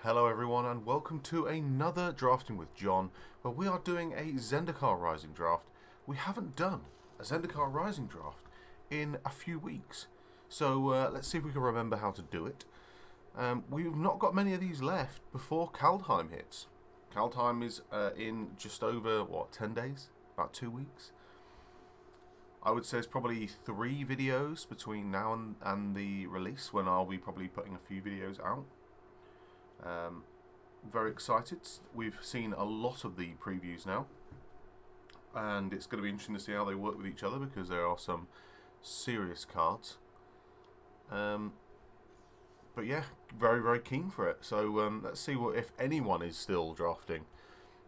Hello everyone and welcome to another Drafting with John, where we are doing a ZKR Rising draft. We haven't done a ZKR Rising draft in a few weeks, so let's see if we can remember how to do it. We've not got many of these left before Kaldheim hits. Kaldheim is in just over, 10 days? About 2 weeks? I would say it's probably 3 videos between now and the release, when I'll be probably putting a few videos out. Very excited. We've seen a lot of the previews now, and it's going to be interesting to see how they work with each other, because there are some serious cards. But yeah, very keen for it. So let's see if anyone is still drafting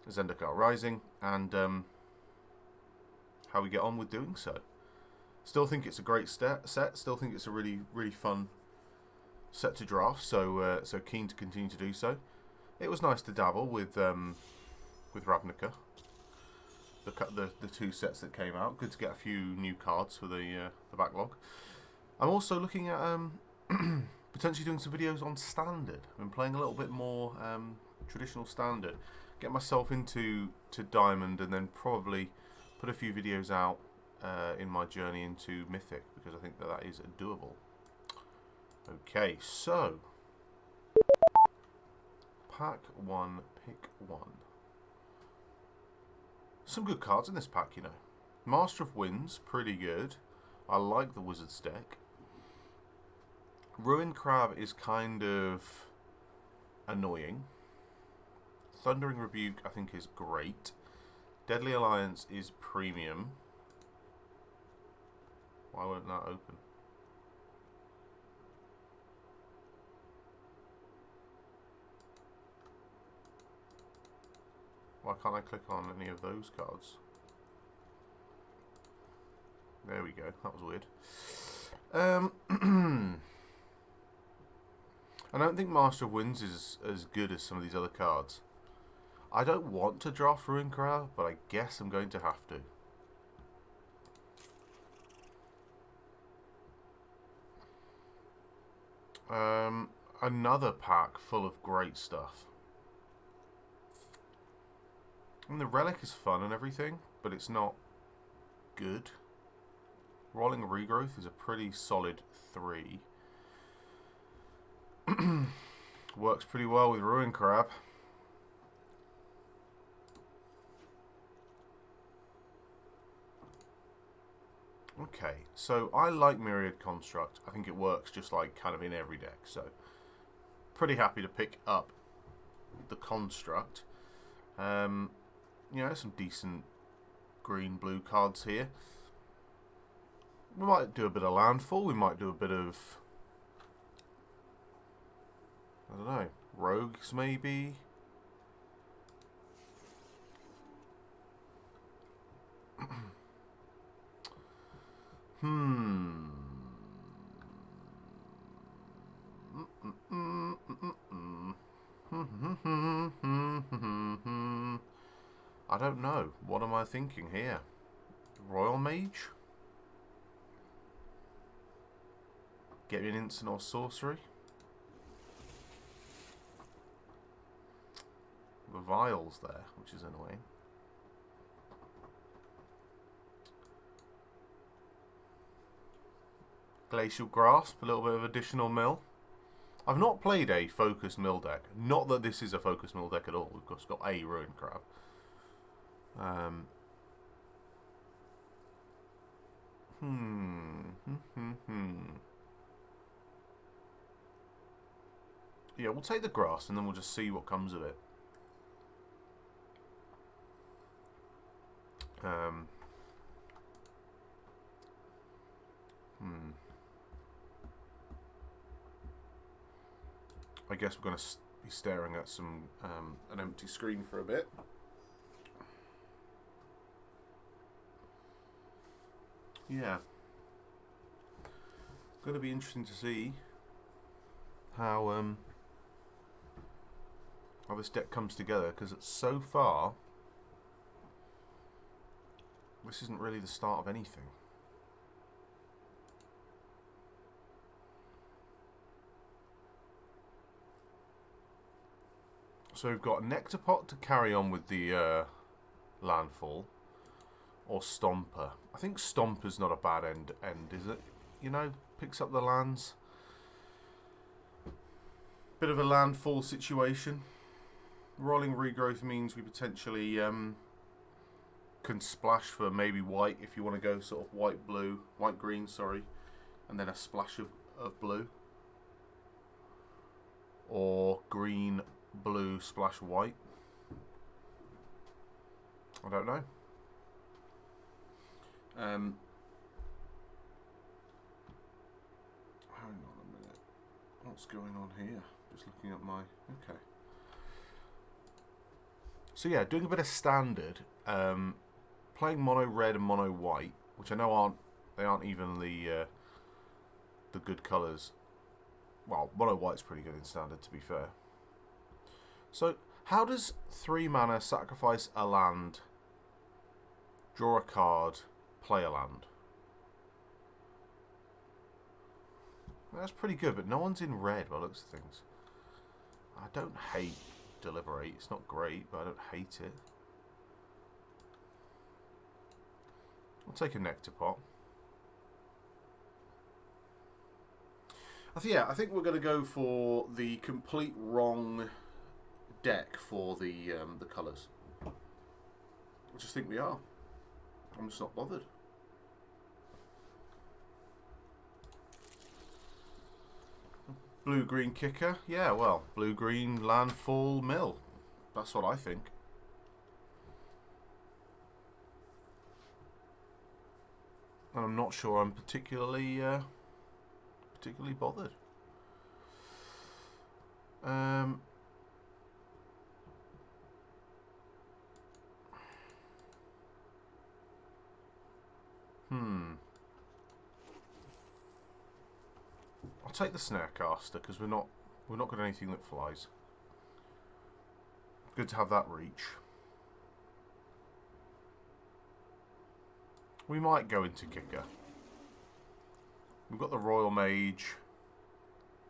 ZKR Rising, and how we get on with doing so. Still think it's a great set. Still think it's a really fun set to draft. So keen to continue to do so. It was nice to dabble with Ravnica. The 2 sets that came out. Good to get a few new cards for the backlog. I'm also looking at potentially doing some videos on Standard. I've been playing a little bit more traditional Standard. Get myself into Diamond, and then probably put a few videos out in my journey into Mythic, because I think that is doable. Okay, so pack 1, pick 1. Some good cards in this pack, you know. Master of Winds, pretty good. I like the Wizard's deck. Ruin Crab is kind of annoying. Thundering Rebuke, I think, is great. Deadly Alliance is premium. Why won't that open? Why can't I click on any of those cards? There we go. That was weird. I don't think Master of Winds is as good as some of these other cards. I don't want to draft Ruin Crab, but I guess I'm going to have to. Another pack full of great stuff. And the Relic is fun and everything, but it's not good. Rolling Regrowth is a pretty solid 3. Works pretty well with Ruin Crab. Okay, so I like Myriad Construct. I think it works just like kind of in every deck, so pretty happy to pick up the Construct. You know, some decent green-blue cards here. We might do a bit of Landfall. We might do a bit of, I don't know, Rogues maybe. I don't know. What am I thinking here? Royal Mage? Get me an instant or sorcery? The Vials there, which is annoying. Glacial Grasp, a little bit of additional mill. I've not played a focus mill deck. Not that this is a focus mill deck at all. We've just got a Ruin Crab. Yeah, we'll take the grass and then we'll just see what comes of it. I guess we're going to be staring at an empty screen for a bit. Yeah. It's going to be interesting to see how this deck comes together, because so far this isn't really the start of anything. So we've got Nectarpot to carry on with the landfall, or Stomper. I think Stomper's not a bad end, is it? You know, picks up the lands. Bit of a landfall situation. Rolling regrowth means we potentially can splash for maybe white if you want to go sort of white green, sorry, and then a splash of blue, or green, blue, splash white. I don't know. Hang on a minute. What's going on here? Just looking at my... Okay. So yeah, doing a bit of standard. Playing mono red and mono white, which I know aren't even the good colours. Well, mono white's pretty good in standard, to be fair. So, how does 3 mana sacrifice a land, draw a card, play a land? That's pretty good, but no one's in red by the looks of things. I don't hate Deliberate. It's not great, but I don't hate it. I'll take a Nectarpot. I think we're going to go for the complete wrong deck for the colours. I just think we are. I'm just not bothered. Blue-green kicker. Yeah, well, blue-green landfall mill. That's what I think. And I'm not sure I'm particularly bothered. I'll take the Snarecaster because we're not got anything that flies. Good to have that reach. We might go into kicker. We've got the Royal Mage,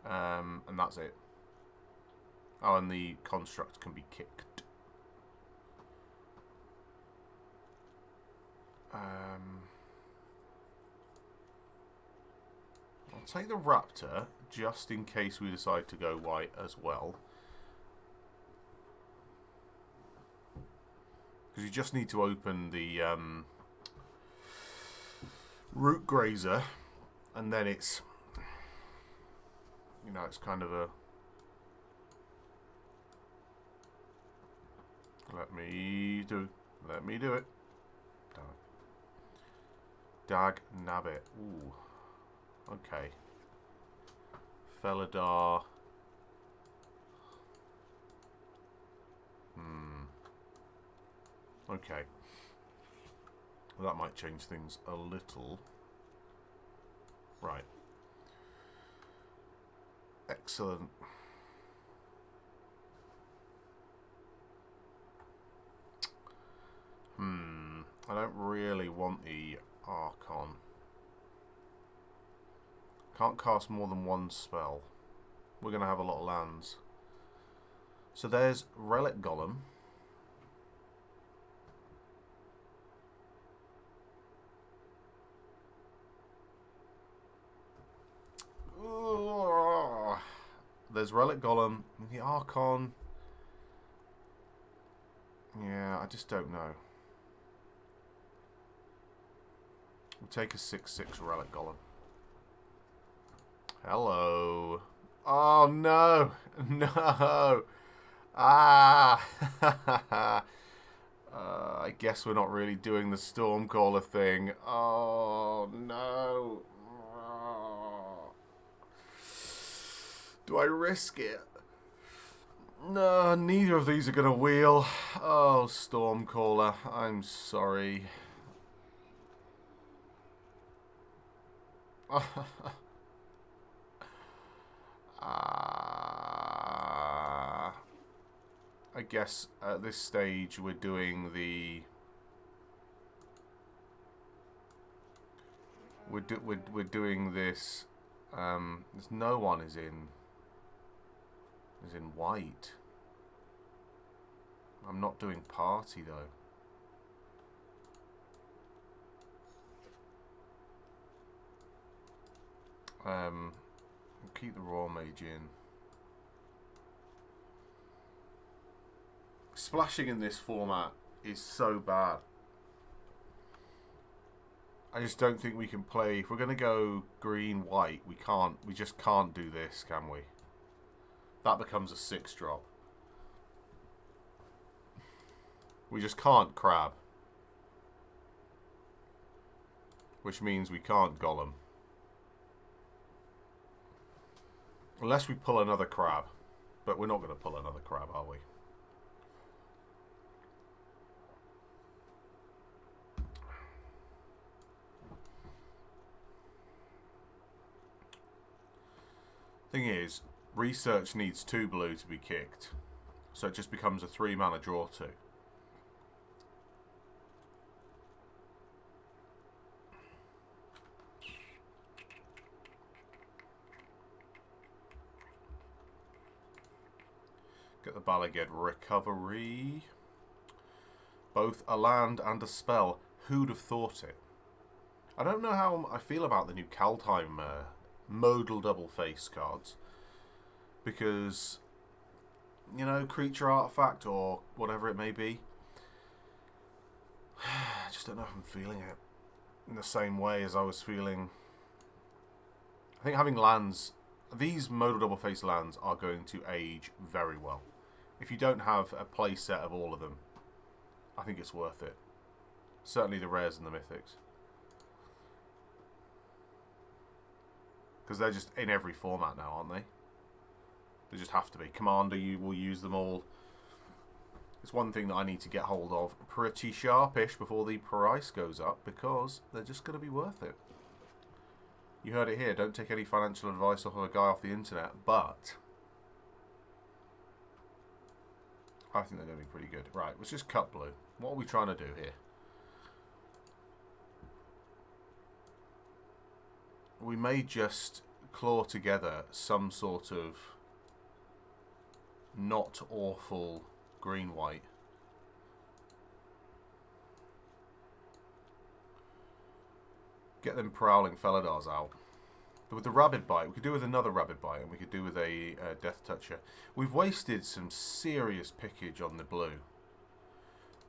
and that's it. Oh, and the construct can be kicked. I'll take the Raptor, just in case we decide to go white as well. Because you just need to open the Root Grazer, and then it's, you know, it's kind of a... Let me do it. Damn it. Dag nabbit. Ooh. Okay. Felidar. Okay. Well, that might change things a little. Right. Excellent. I don't really want the Archon. Can't cast more than one spell. We're going to have a lot of lands. So there's Relic Golem. Ooh. There's Relic Golem. The Archon. Yeah, I just don't know. We'll take a 6/6 Relic Golem. Hello. Oh no. No. Ah. I guess we're not really doing the Stormcaller thing. Oh no. Do I risk it? No, neither of these are going to wheel. Oh, Stormcaller. I'm sorry. I guess at this stage we're doing the we're doing this. There's no one is in white. I'm not doing party though. We'll keep the Royal Mage in. Splashing in this format is so bad. I just don't think we can play. If we're going to go green-white, we can't. We just can't do this, can we? That becomes a 6-drop. We just can't crab. Which means we can't golem. Unless we pull another crab. But we're not going to pull another crab, are we? Thing is, research needs 2 blue to be kicked. So it just becomes a 3-mana draw 2. Get the Balaged recovery. Both a land and a spell. Who'd have thought it? I don't know how I feel about the new Kaldheim modal double face cards. Because, you know, creature artifact or whatever it may be. I just don't know if I'm feeling it in the same way as I was feeling. I think having lands, these modal double face lands are going to age very well. If you don't have a play set of all of them, I think it's worth it. Certainly the rares and the mythics. Because they're just in every format now, aren't they? They just have to be. Commander, you will use them all. It's one thing that I need to get hold of pretty sharpish before the price goes up, because they're just going to be worth it. You heard it here. Don't take any financial advice off of a guy off the internet, but I think they're going to be pretty good. Right, let's just cut blue. What are we trying to do here? We may just claw together some sort of not awful green-white. Get them prowling Felidars out. With the Rabid Bite, we could do with another Rabid Bite, and we could do with a Death Toucher. We've wasted some serious pickage on the blue.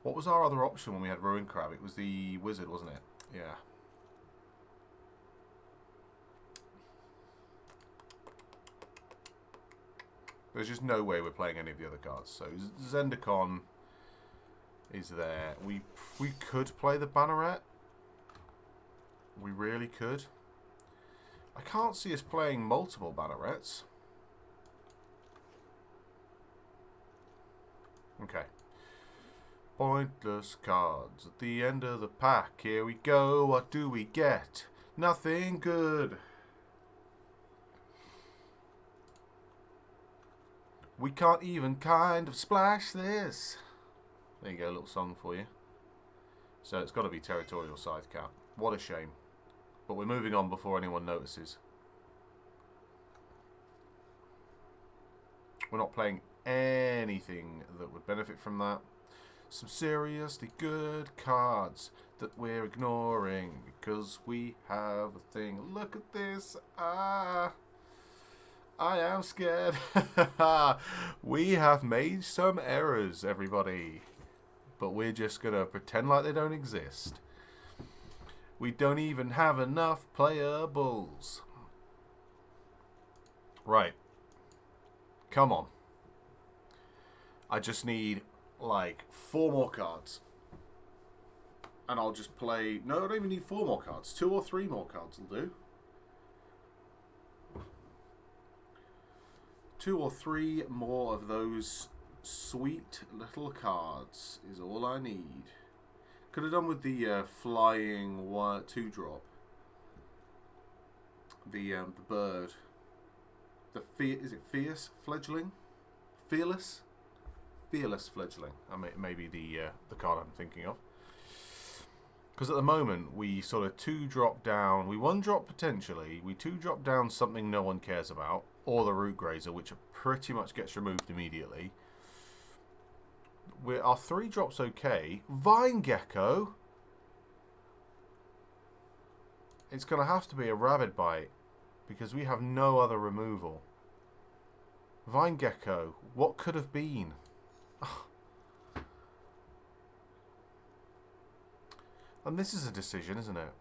What was our other option when we had Ruin Crab? It was the Wizard, wasn't it? Yeah. There's just no way we're playing any of the other cards. So Zendikon is there. We could play the Banneret. We really could. I can't see us playing multiple Bannerets. Okay. Pointless cards at the end of the pack. Here we go. What do we get? Nothing good. We can't even kind of splash this. There you go, a little song for you. So it's got to be Territorial Scythecap. What a shame. But we're moving on before anyone notices. We're not playing anything that would benefit from that. Some seriously good cards that we're ignoring because we have a thing. Look at this. I am scared. We have made some errors, everybody. But we're just going to pretend like they don't exist. We don't even have enough playables. Right. Come on. I just need, like, 4 more cards. And I'll just play... No, I don't even need 4 more cards. 2 or 3 more cards will do. 2 or 3 more of those sweet little cards is all I need. Could have done with the flying 2-drop. The bird. Is it Fierce Fledgling? Fearless? Fearless Fledgling. I mean, maybe the card I'm thinking of. Because at the moment we sort of 2-drop down. We 1-drop potentially. We 2-drop down something no one cares about. Or the Root Grazer, which pretty much gets removed immediately. Our 3 drops okay. Vine Gecko. It's going to have to be a Rabid Bite because we have no other removal. Vine Gecko. What could have been? And this is a decision, isn't it?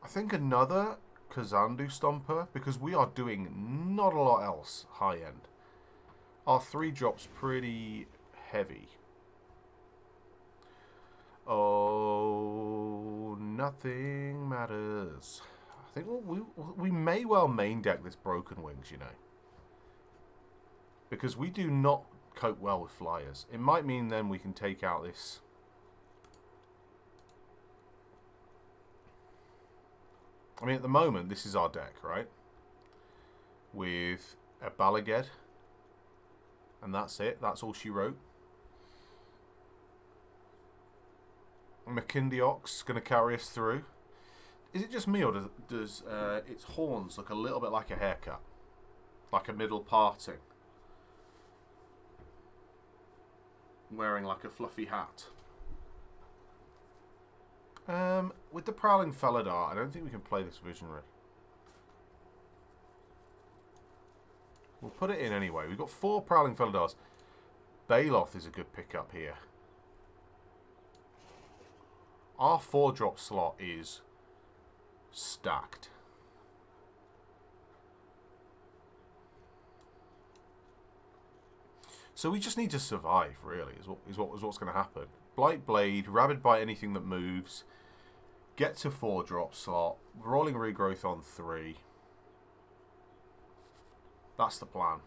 I think another Kazandu Stomper because we are doing not a lot else high end. Our 3 drops pretty heavy. Oh, nothing matters. I think we may well main deck this Broken Wings, you know. Because we do not cope well with flyers. It might mean then we can take out this. I mean, at the moment, this is our deck, right? With a Balaged. And that's it. That's all she wrote. McKindeox going to carry us through. Is it just me, or does its horns look a little bit like a haircut? Like a middle parting? Wearing like a fluffy hat. With the Prowling Felidar, I don't think we can play this Visionary. We'll put it in anyway. We've got 4 Prowling Felidars. Baloth is a good pickup here. Our 4-drop slot is stacked. So we just need to survive, really, is what's going to happen. Blight Blade, Rabid Bite anything that moves. Get to 4-drop slot. Rolling Regrowth on 3. That's the plan.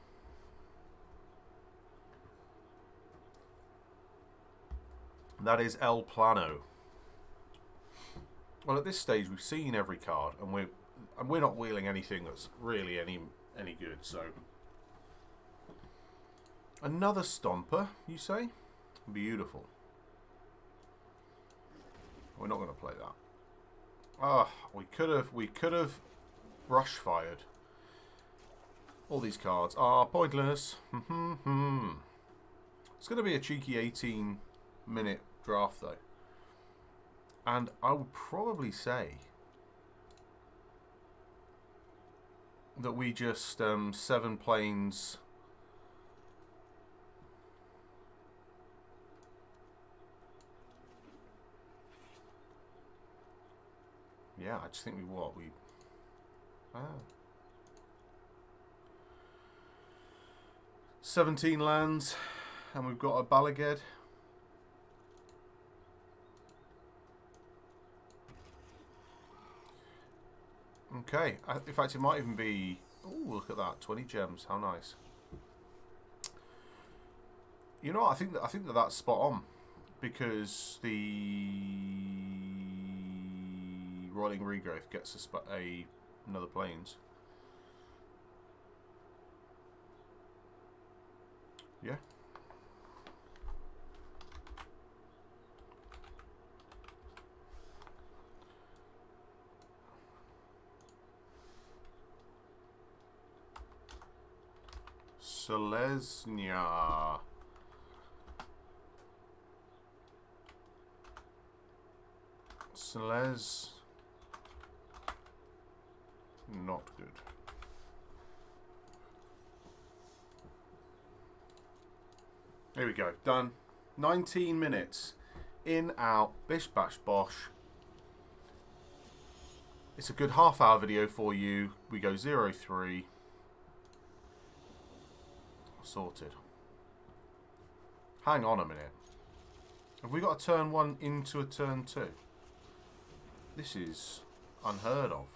That is El Plano. Well, at this stage, we've seen every card, and we're not wheeling anything that's really any good. So, another Stomper, you say? Beautiful. We're not going to play that. Ah, we could have rush fired. All these cards are pointless. It's going to be a cheeky 18-minute draft, though. And I would probably say that we just 7 planes. Yeah, I just think we 17 lands, and we've got a Balaged. Okay, in fact, it might even be. Oh, look at that! 20 gems. How nice. You know, I think that's spot on, because the Rolling Regrowth gets another planes. Yeah. Selesnya. Seles. Not good. Here we go. Done. 19 minutes. In, out. Bish, bash, bosh. It's a good half-hour video for you. We go 0-3. Sorted. Hang on a minute. Have we got a turn 1 into a turn 2? This is unheard of.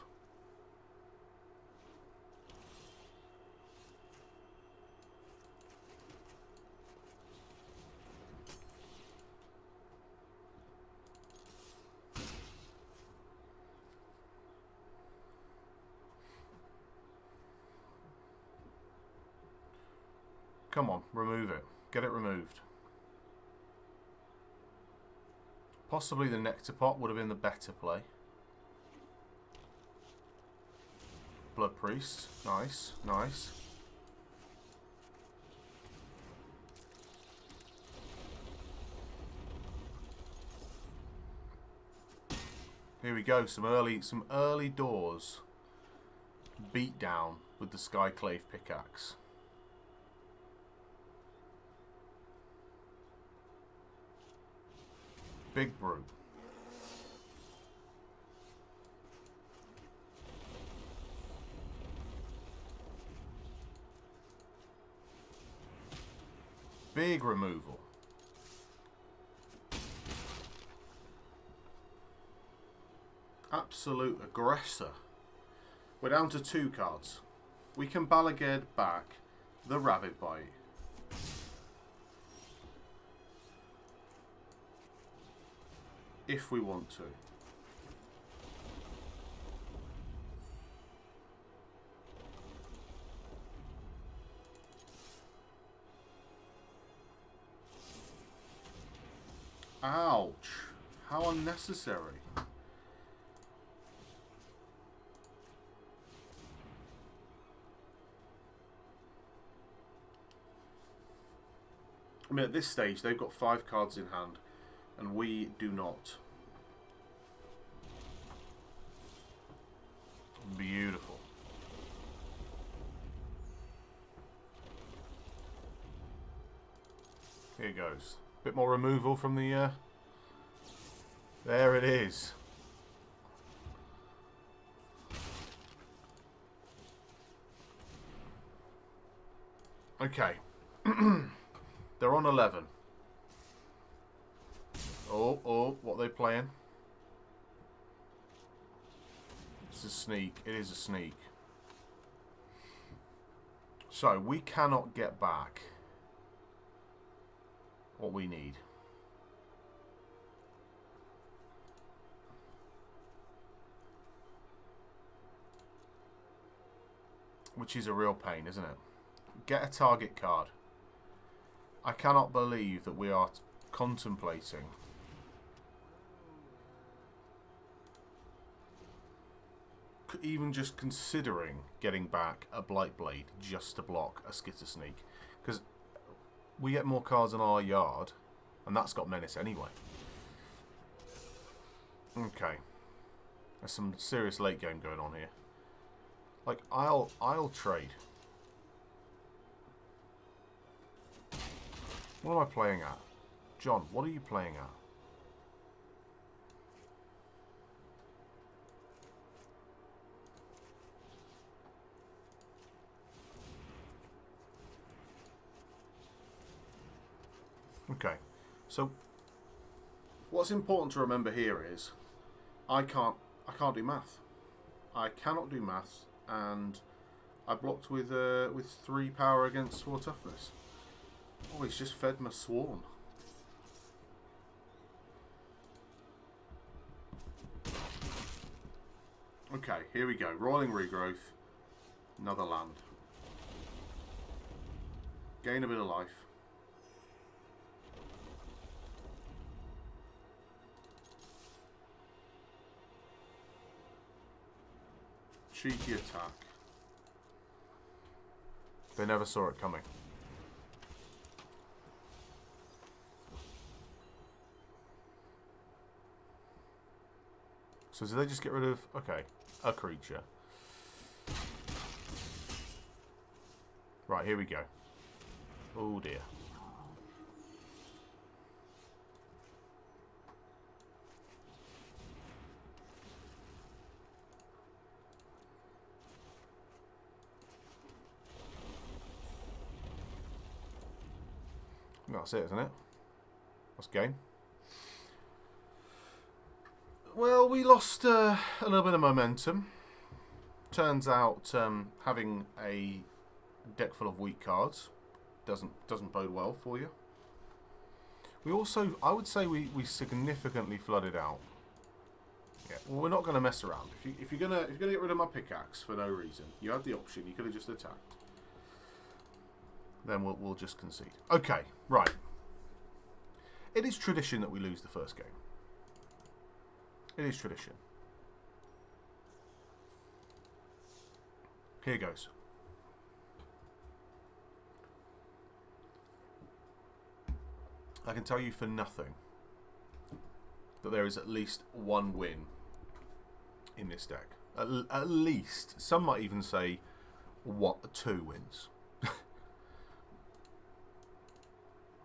Come on, remove it. Get it removed. Possibly the Nectar Pot would have been the better play. Blood Priest. Nice, nice. Here we go. Some early doors. Beat down with the Skyclave pickaxe. Big brute. Big removal. Absolute aggressor. We're down to 2 cards. We can Balaged back the Rabbit Bite. If we want to. Ouch. How unnecessary. I mean, at this stage, they've got 5 cards in hand, and we do not. Beautiful. Here goes. Bit more removal from the... There it is. Okay. They're on 11. Oh, what are they playing? It's a sneak. It is a sneak. So, we cannot get back what we need. Which is a real pain, isn't it? Get a target card. I cannot believe that we are contemplating even just considering getting back a Blightblade just to block a Skitter Sneak, because we get more cards in our yard and that's got Menace anyway. Okay, there's some serious late game going on here. Like, I'll trade. What am I playing at? John, what are you playing at? Okay, so what's important to remember here is I can't do math. I cannot do maths, and I blocked with 3 power against 4 toughness. Oh, he's just fed my Swarm. Okay, here we go. Roiling Regrowth. Another land. Gain a bit of life. Cheeky attack. They never saw it coming. So did they just get rid of... Okay, a creature. Right, here we go. Oh dear. That's it, isn't it? That's game. Well, we lost a little bit of momentum. Turns out having a deck full of weak cards doesn't bode well for you. We also, I would say, we significantly flooded out. Yeah, well, we're not going to mess around. If you're gonna get rid of my pickaxe for no reason, you had the option. You could have just attacked. Then we'll just concede. Okay, right. It is tradition that we lose the first game. It is tradition. Here goes. I can tell you for nothing that there is at least one win in this deck. At least. Some might even say, what, 2 wins.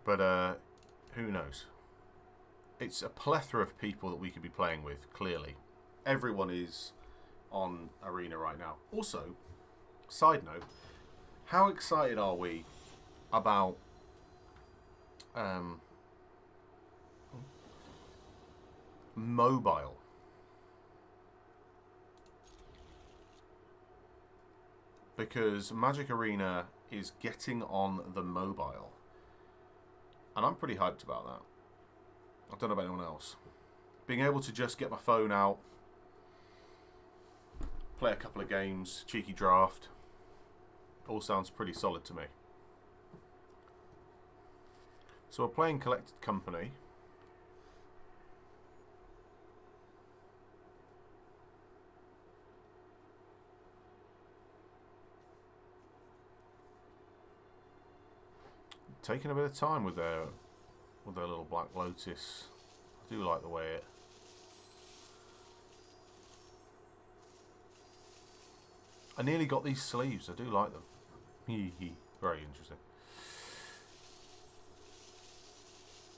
But who knows? It's a plethora of people that we could be playing with, clearly. Everyone is on Arena right now. Also, side note, how excited are we about mobile? Because Magic Arena is getting on the mobile. And I'm pretty hyped about that. I don't know about anyone else. Being able to just get my phone out, play a couple of games, cheeky draft, all sounds pretty solid to me. So we're playing Collected Company. Taking a bit of time with their little Black Lotus. I do like the way it. I nearly got these sleeves. I do like them. Very interesting.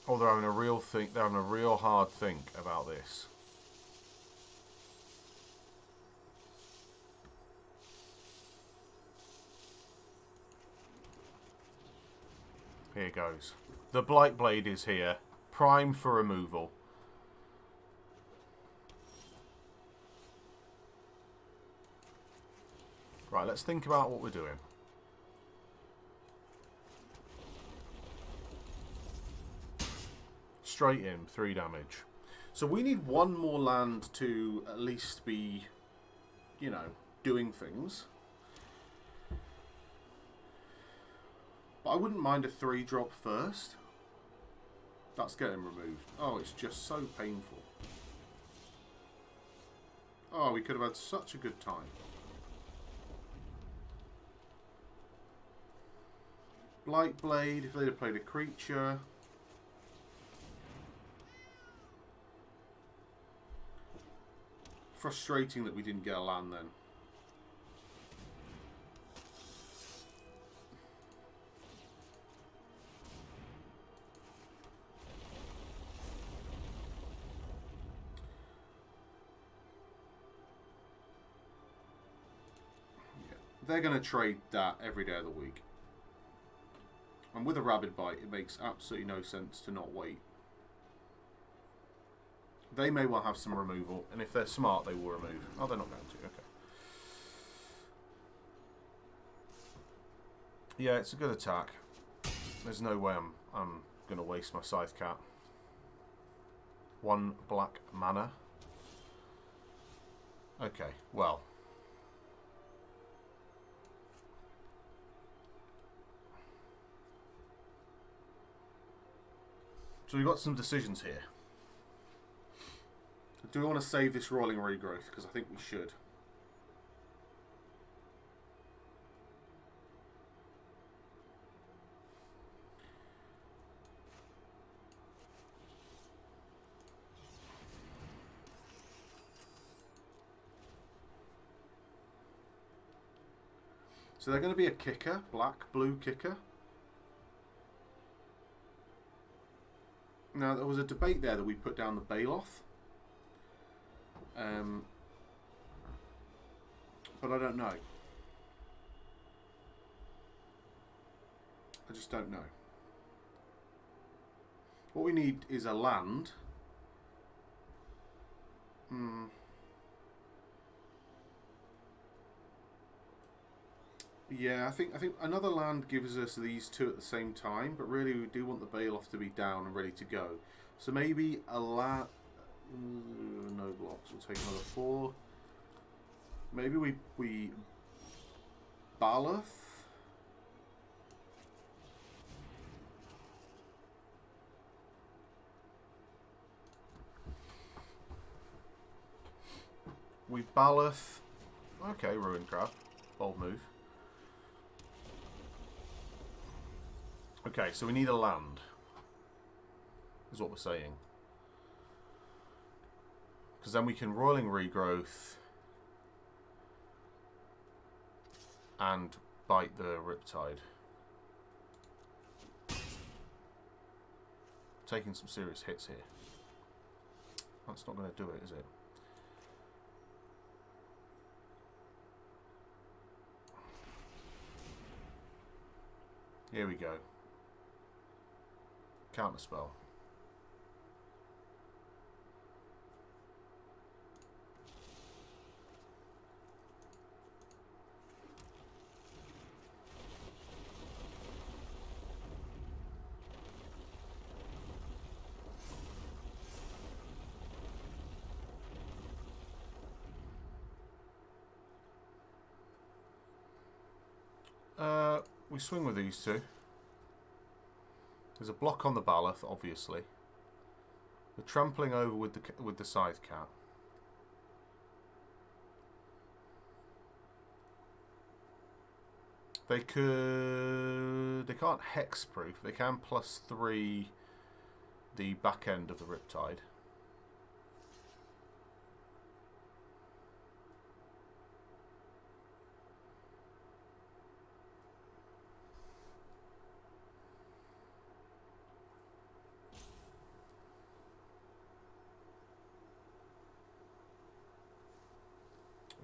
Oh, they're having a real think. They're having a real hard think about this. Here goes. The Blight Blade is here, primed for removal. Right, let's think about what we're doing. Straight in, 3 damage. So we need 1 more land to at least be, you know, doing things. But I wouldn't mind a 3-drop first. That's getting removed. Oh, it's just so painful. Oh, we could have had such a good time. Blight Blade, if they'd have played a creature. Frustrating that we didn't get a land then. They're going to trade that every day of the week. And with a Rabid Bite, it makes absolutely no sense to not wait. They may well have some removal, and if they're smart, they will remove. Oh, they're not going to. Okay. Yeah, it's a good attack. There's no way I'm going to waste my Scythe Cat. 1 black mana. Okay, well. So we've got some decisions here. Do we want to save this Rolling Regrowth? Because I think we should. So they're going to be a kicker, black-blue kicker. Now, there was a debate there that we put down the Baloth. But I don't know. I just don't know. What we need is a land. Yeah, I think another land gives us these 2 at the same time, but really we do want the Baloth to be down and ready to go. So maybe a land. No blocks. We'll take another 4. Maybe we Baloth. We Baloth. Okay, Ruin Crab. Bold move. Okay, so we need a land, is what we're saying. Because then we can Roiling Regrowth and bite the Riptide. Taking some serious hits here. That's not going to do it, is it? Here we go. Counter spell. We swing with these two. There's a block on the Baloth, obviously. We're trampling over with the Scythe Cat. They can't hexproof. They can +3 the back end of the Riptide.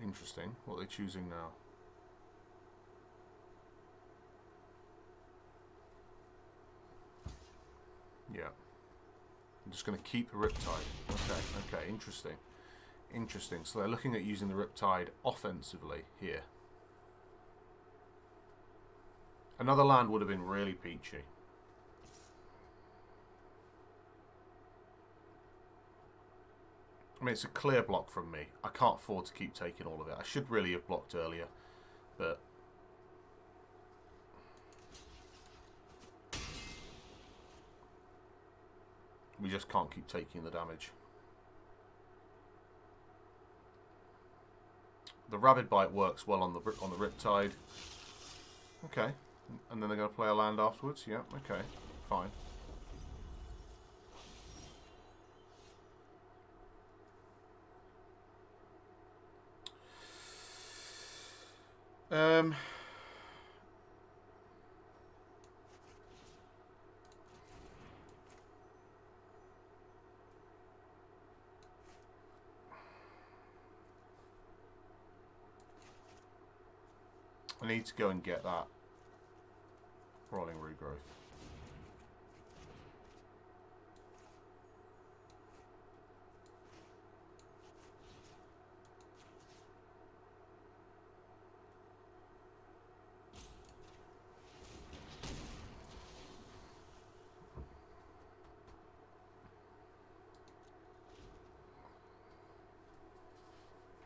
Interesting. What are they choosing now? Yeah. I'm just going to keep the Riptide. Okay, interesting. Interesting. So they're looking at using the Riptide offensively here. Another land would have been really peachy. I mean, it's a clear block from me. I can't afford to keep taking all of it. I should really have blocked earlier, but we just can't keep taking the damage. The Rabid Bite works well on the Riptide. Okay, and then they're going to play a land afterwards. Yeah, okay, fine. I need to go and get that rolling regrowth.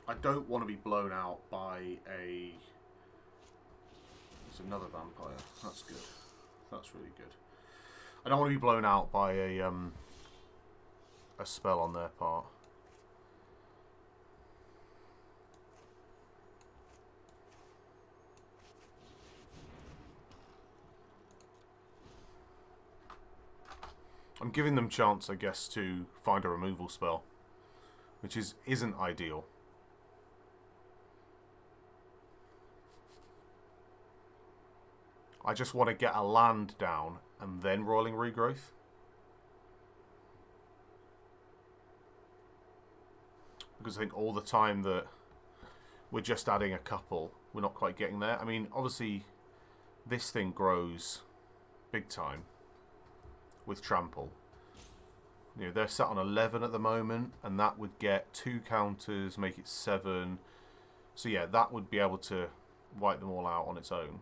I don't want to be blown out by a... There's another vampire. That's good. That's really good. I don't want to be blown out by a spell on their part. I'm giving them chance, I guess, to find a removal spell, which isn't ideal. I just want to get a land down and then rolling regrowth. Because I think all the time that we're just adding a couple, we're not quite getting there. I mean, obviously, this thing grows big time with trample. You know, they're sat on 11 at the moment, and that would get 2 counters, make it 7. So yeah, that would be able to wipe them all out on its own.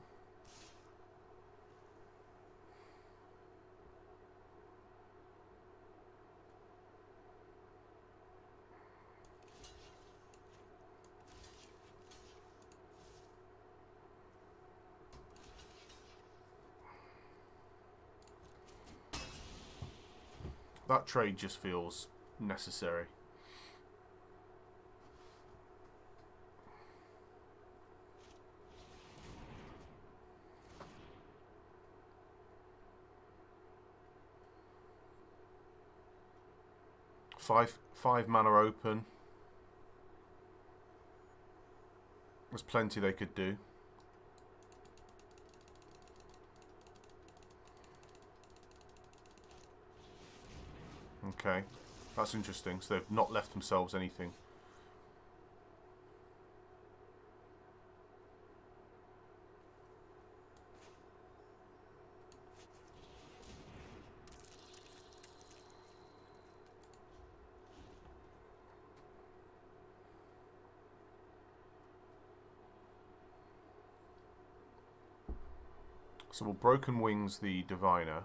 That trade just feels necessary. Five mana open. There's plenty they could do. Okay, that's interesting. So they've not left themselves anything. So we'll Broken Wings the Diviner.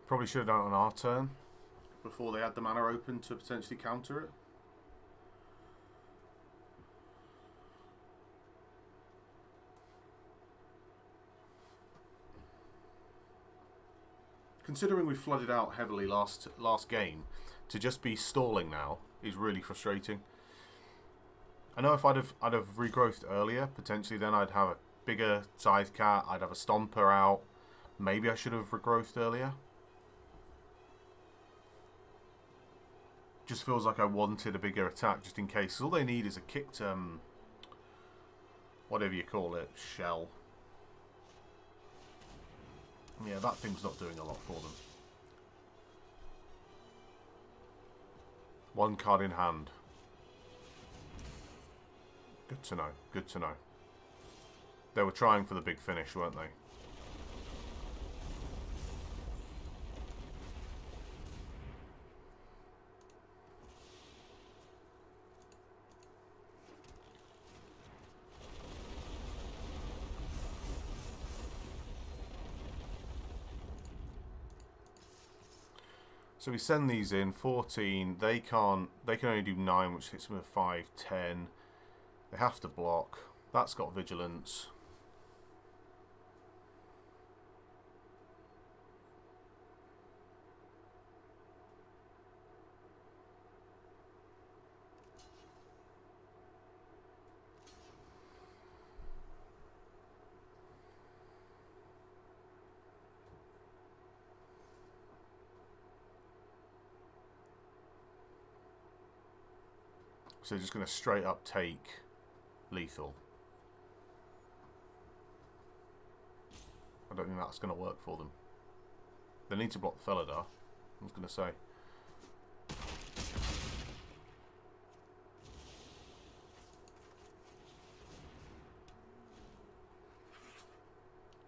Probably should have done it on our turn before they had the mana open to potentially counter it. Considering we flooded out heavily last game, to just be stalling now is really frustrating. I know if I'd have regrowthed earlier, potentially then I'd have a bigger Scythe Cat, I'd have a Stomper out. Maybe I should have regrowthed earlier. Just feels like I wanted a bigger attack just in case. All they need is a kicked, whatever you call it, shell. Yeah, that thing's not doing a lot for them. One card in hand. Good to know. Good to know. They were trying for the big finish, weren't they? So we send these in, 14, they can only do 9, which hits them with 5, 10. They have to block. That's got vigilance. So they're just going to straight up take lethal. I don't think that's going to work for them. They need to block the Felidar, I was going to say.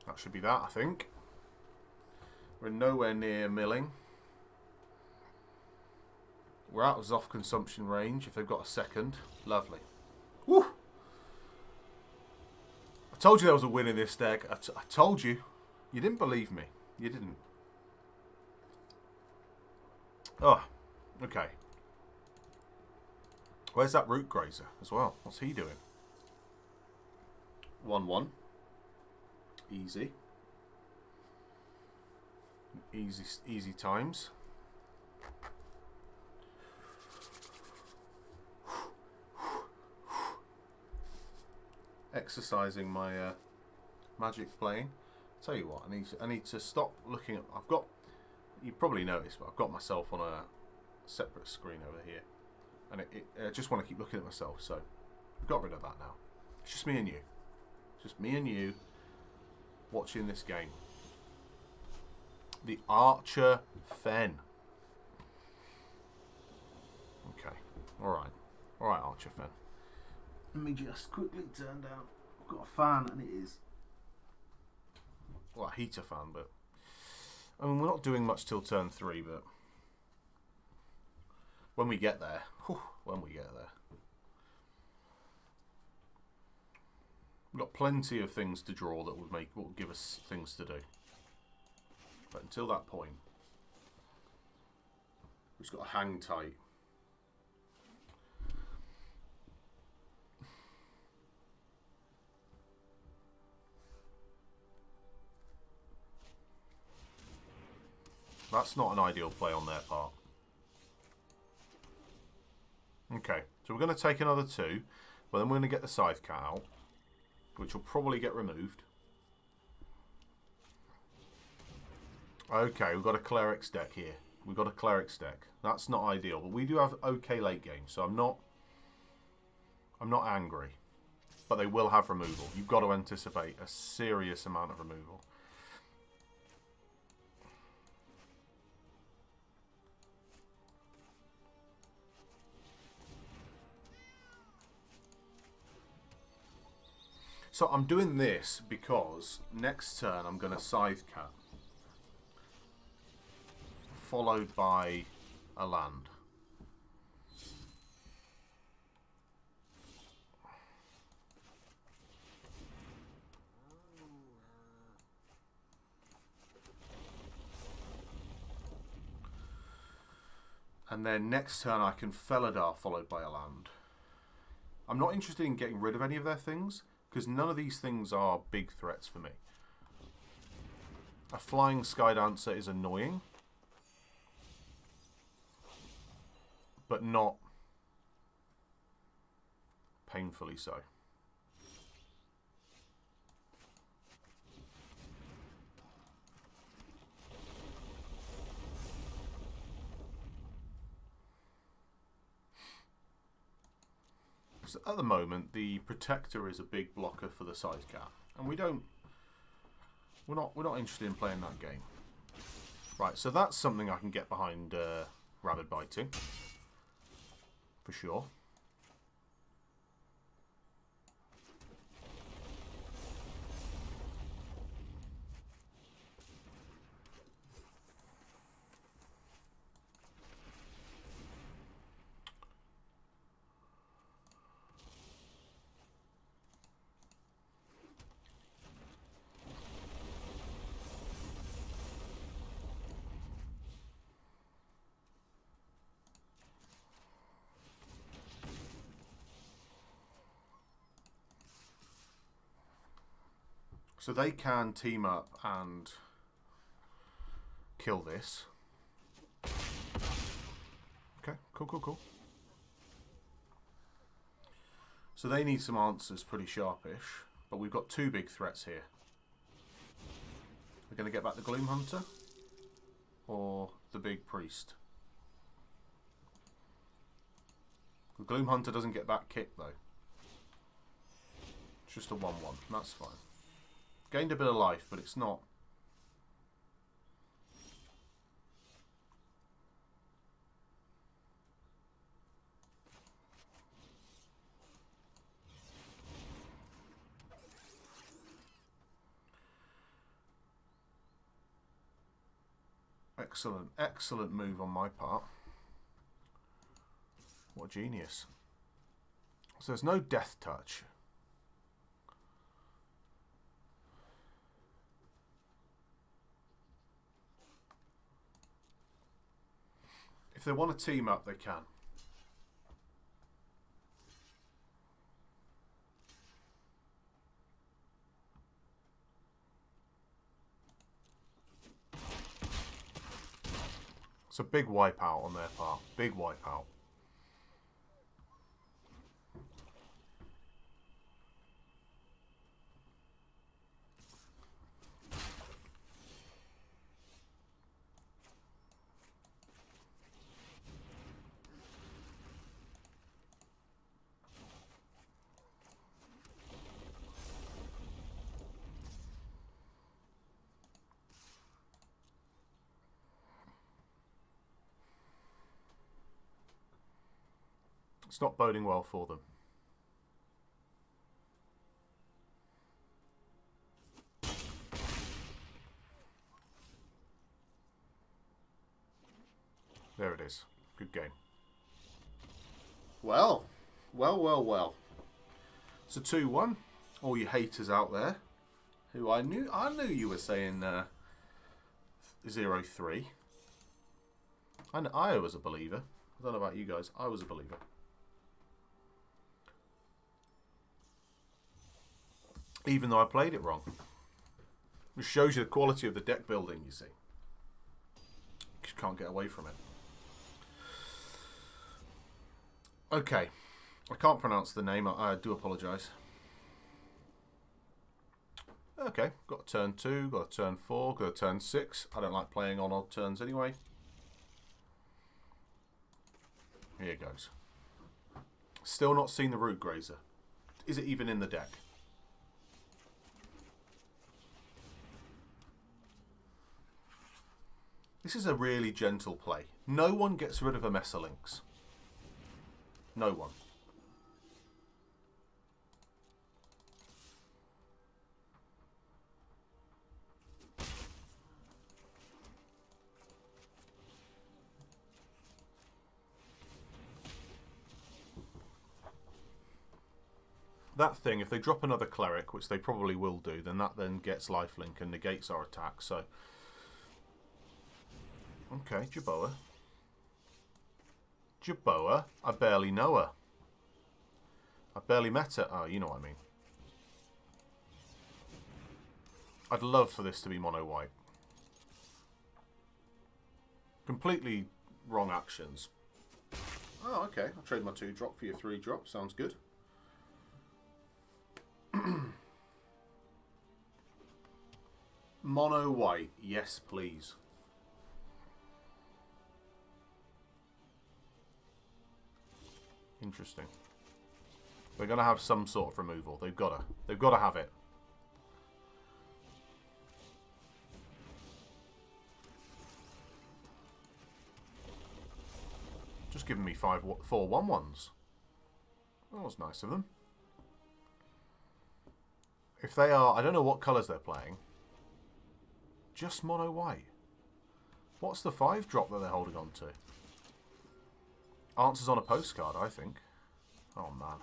That should be that, I think. We're nowhere near milling. We're out of Zoff consumption range if they've got a second. Lovely. Woo! I told you there was a win in this deck. I told you. You didn't believe me. You didn't. Oh, okay. Where's that Root Grazer as well? What's he doing? 1-1. Easy. Easy times. Exercising my magic playing. Tell you what, I need to stop looking at. I've got. You probably noticed, but I've got myself on a separate screen over here, and I just want to keep looking at myself. So I've got rid of that now. It's just me and you. Just me and you watching this game. The Archer Fen. Okay. All right, Archer Fen. Let me just quickly turn down. I've got a fan and it is, well, a heater fan, but I mean, we're not doing much till turn 3, but when we get there, we've got plenty of things to draw that will give us things to do. But until that point, we've just got to hang tight. That's not an ideal play on their part. Okay, so we're going to take another 2, but then we're going to get the Scythe Cat out, which will probably get removed. Okay, we've got a Cleric's deck here. We've got a cleric's deck. That's not ideal, but we do have okay late game, so I'm not angry. But they will have removal. You've got to anticipate a serious amount of removal. So I'm doing this because next turn I'm going to Scythe Cat, followed by a land. And then next turn I can Felidar followed by a land. I'm not interested in getting rid of any of their things, because none of these things are big threats for me. A Flying Sky Dancer is annoying, but not painfully so. So at the moment, the Protector is a big blocker for the Scythe Cat, and we're not interested in playing that game. Right, so that's something I can get behind Rabid Biting for sure. So they can team up and kill this. Okay, cool. So they need some answers pretty sharpish, but we've got two big threats here. We're going to get back the Gloom Hunter or the big Priest. The Gloom Hunter doesn't get back kick though. It's just a 1-1, that's fine. Gained a bit of life, but it's not. Excellent move on my part. What a genius. So there's no Death Touch. If they want to team up, they can. It's a big wipeout on their part. Big wipeout. It's not boding well for them. There it is. Good game. Well. It's a 2-1. All you haters out there, who I knew you were saying 0-3. And I was a believer. I don't know about you guys. I was a believer. Even though I played it wrong. Which shows you the quality of the deck building, you see. You can't get away from it. Okay. I can't pronounce the name. I do apologise. Okay. Got a turn 2, got a turn 4, got a turn 6. I don't like playing on odd turns anyway. Here goes. Still not seen the Root Grazer. Is it even in the deck? This is a really gentle play. No one gets rid of a Messerlinx. No one. That thing, if they drop another Cleric, which they probably will do, then that then gets lifelink and negates our attack, so... Okay, Jerboa. Jerboa? I barely know her. I barely met her. Oh, you know what I mean. I'd love for this to be mono white. Completely wrong actions. Oh, okay. I'll trade my 2-drop for your 3-drop. Sounds good. Mono white. Yes, please. Interesting. They're going to have some sort of removal. They've got to. They've got to have it. Just giving me 4 1/1s. That was nice of them. If they are... I don't know what colours they're playing. Just mono white. What's the 5-drop that they're holding on to? Answers on a postcard, I think. Oh, man.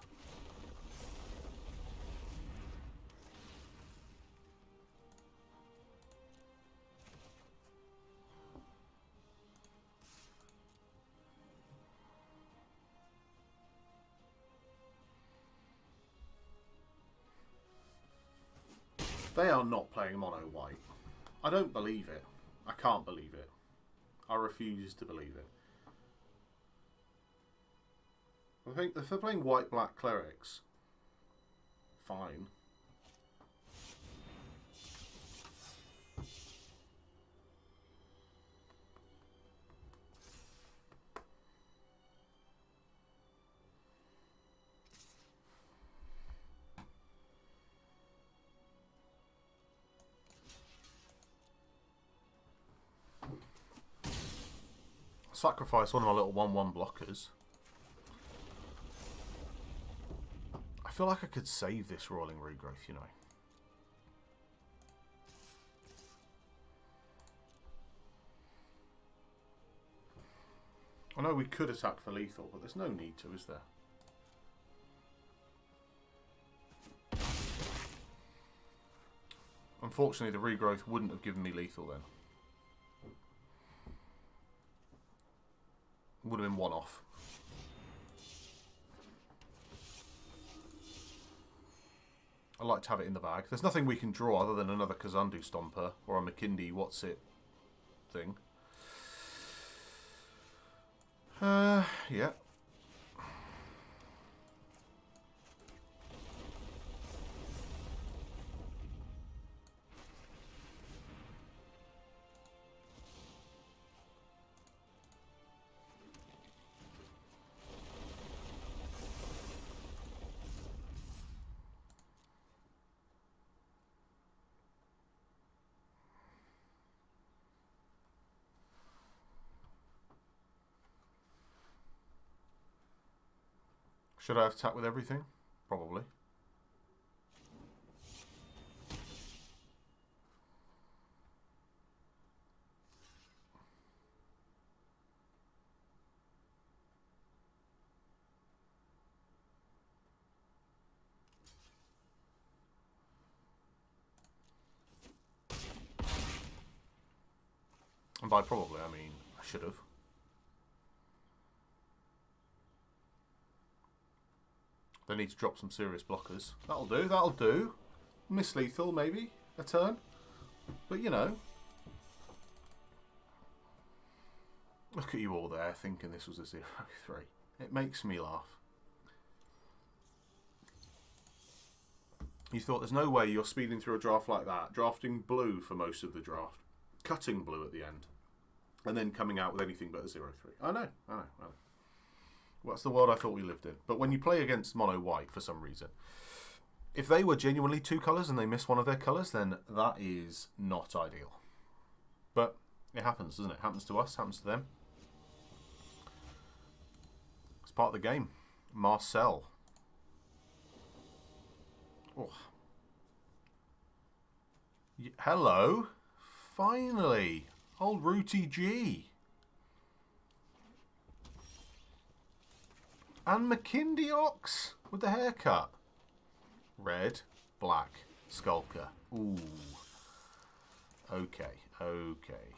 They are not playing mono white. I don't believe it. I can't believe it. I refuse to believe it. I think if they're playing white-black clerics, fine. Sacrifice one of my little 1/1 blockers. I feel like I could save this Rolling Regrowth, you know. I know we could attack for lethal, but there's no need to, is there? Unfortunately, the Regrowth wouldn't have given me lethal then. Would have been one off. I like to have it in the bag. There's nothing we can draw other than another Kazandu Stomper or a McKindy What's It thing. Yeah. Should I have attacked with everything? Probably. And by probably, I mean I should have. They need to drop some serious blockers. That'll do, that'll do. Miss lethal, maybe, a turn. But, you know. Look at you all there thinking this was a 0-3. It makes me laugh. You thought there's no way you're speeding through a draft like that, drafting blue for most of the draft, cutting blue at the end, and then coming out with anything but a 0-3. I know. Well, that's the world I thought we lived in. But when you play against mono white for some reason, if they were genuinely 2 colours and they miss one of their colours, then that is not ideal. But it happens, doesn't it? It happens to us, happens to them. It's part of the game. Marcel. Oh. Hello. Finally. Old Rooty G. And McKindy Ox with the haircut. Red, black, Skulker. Ooh. Okay, okay.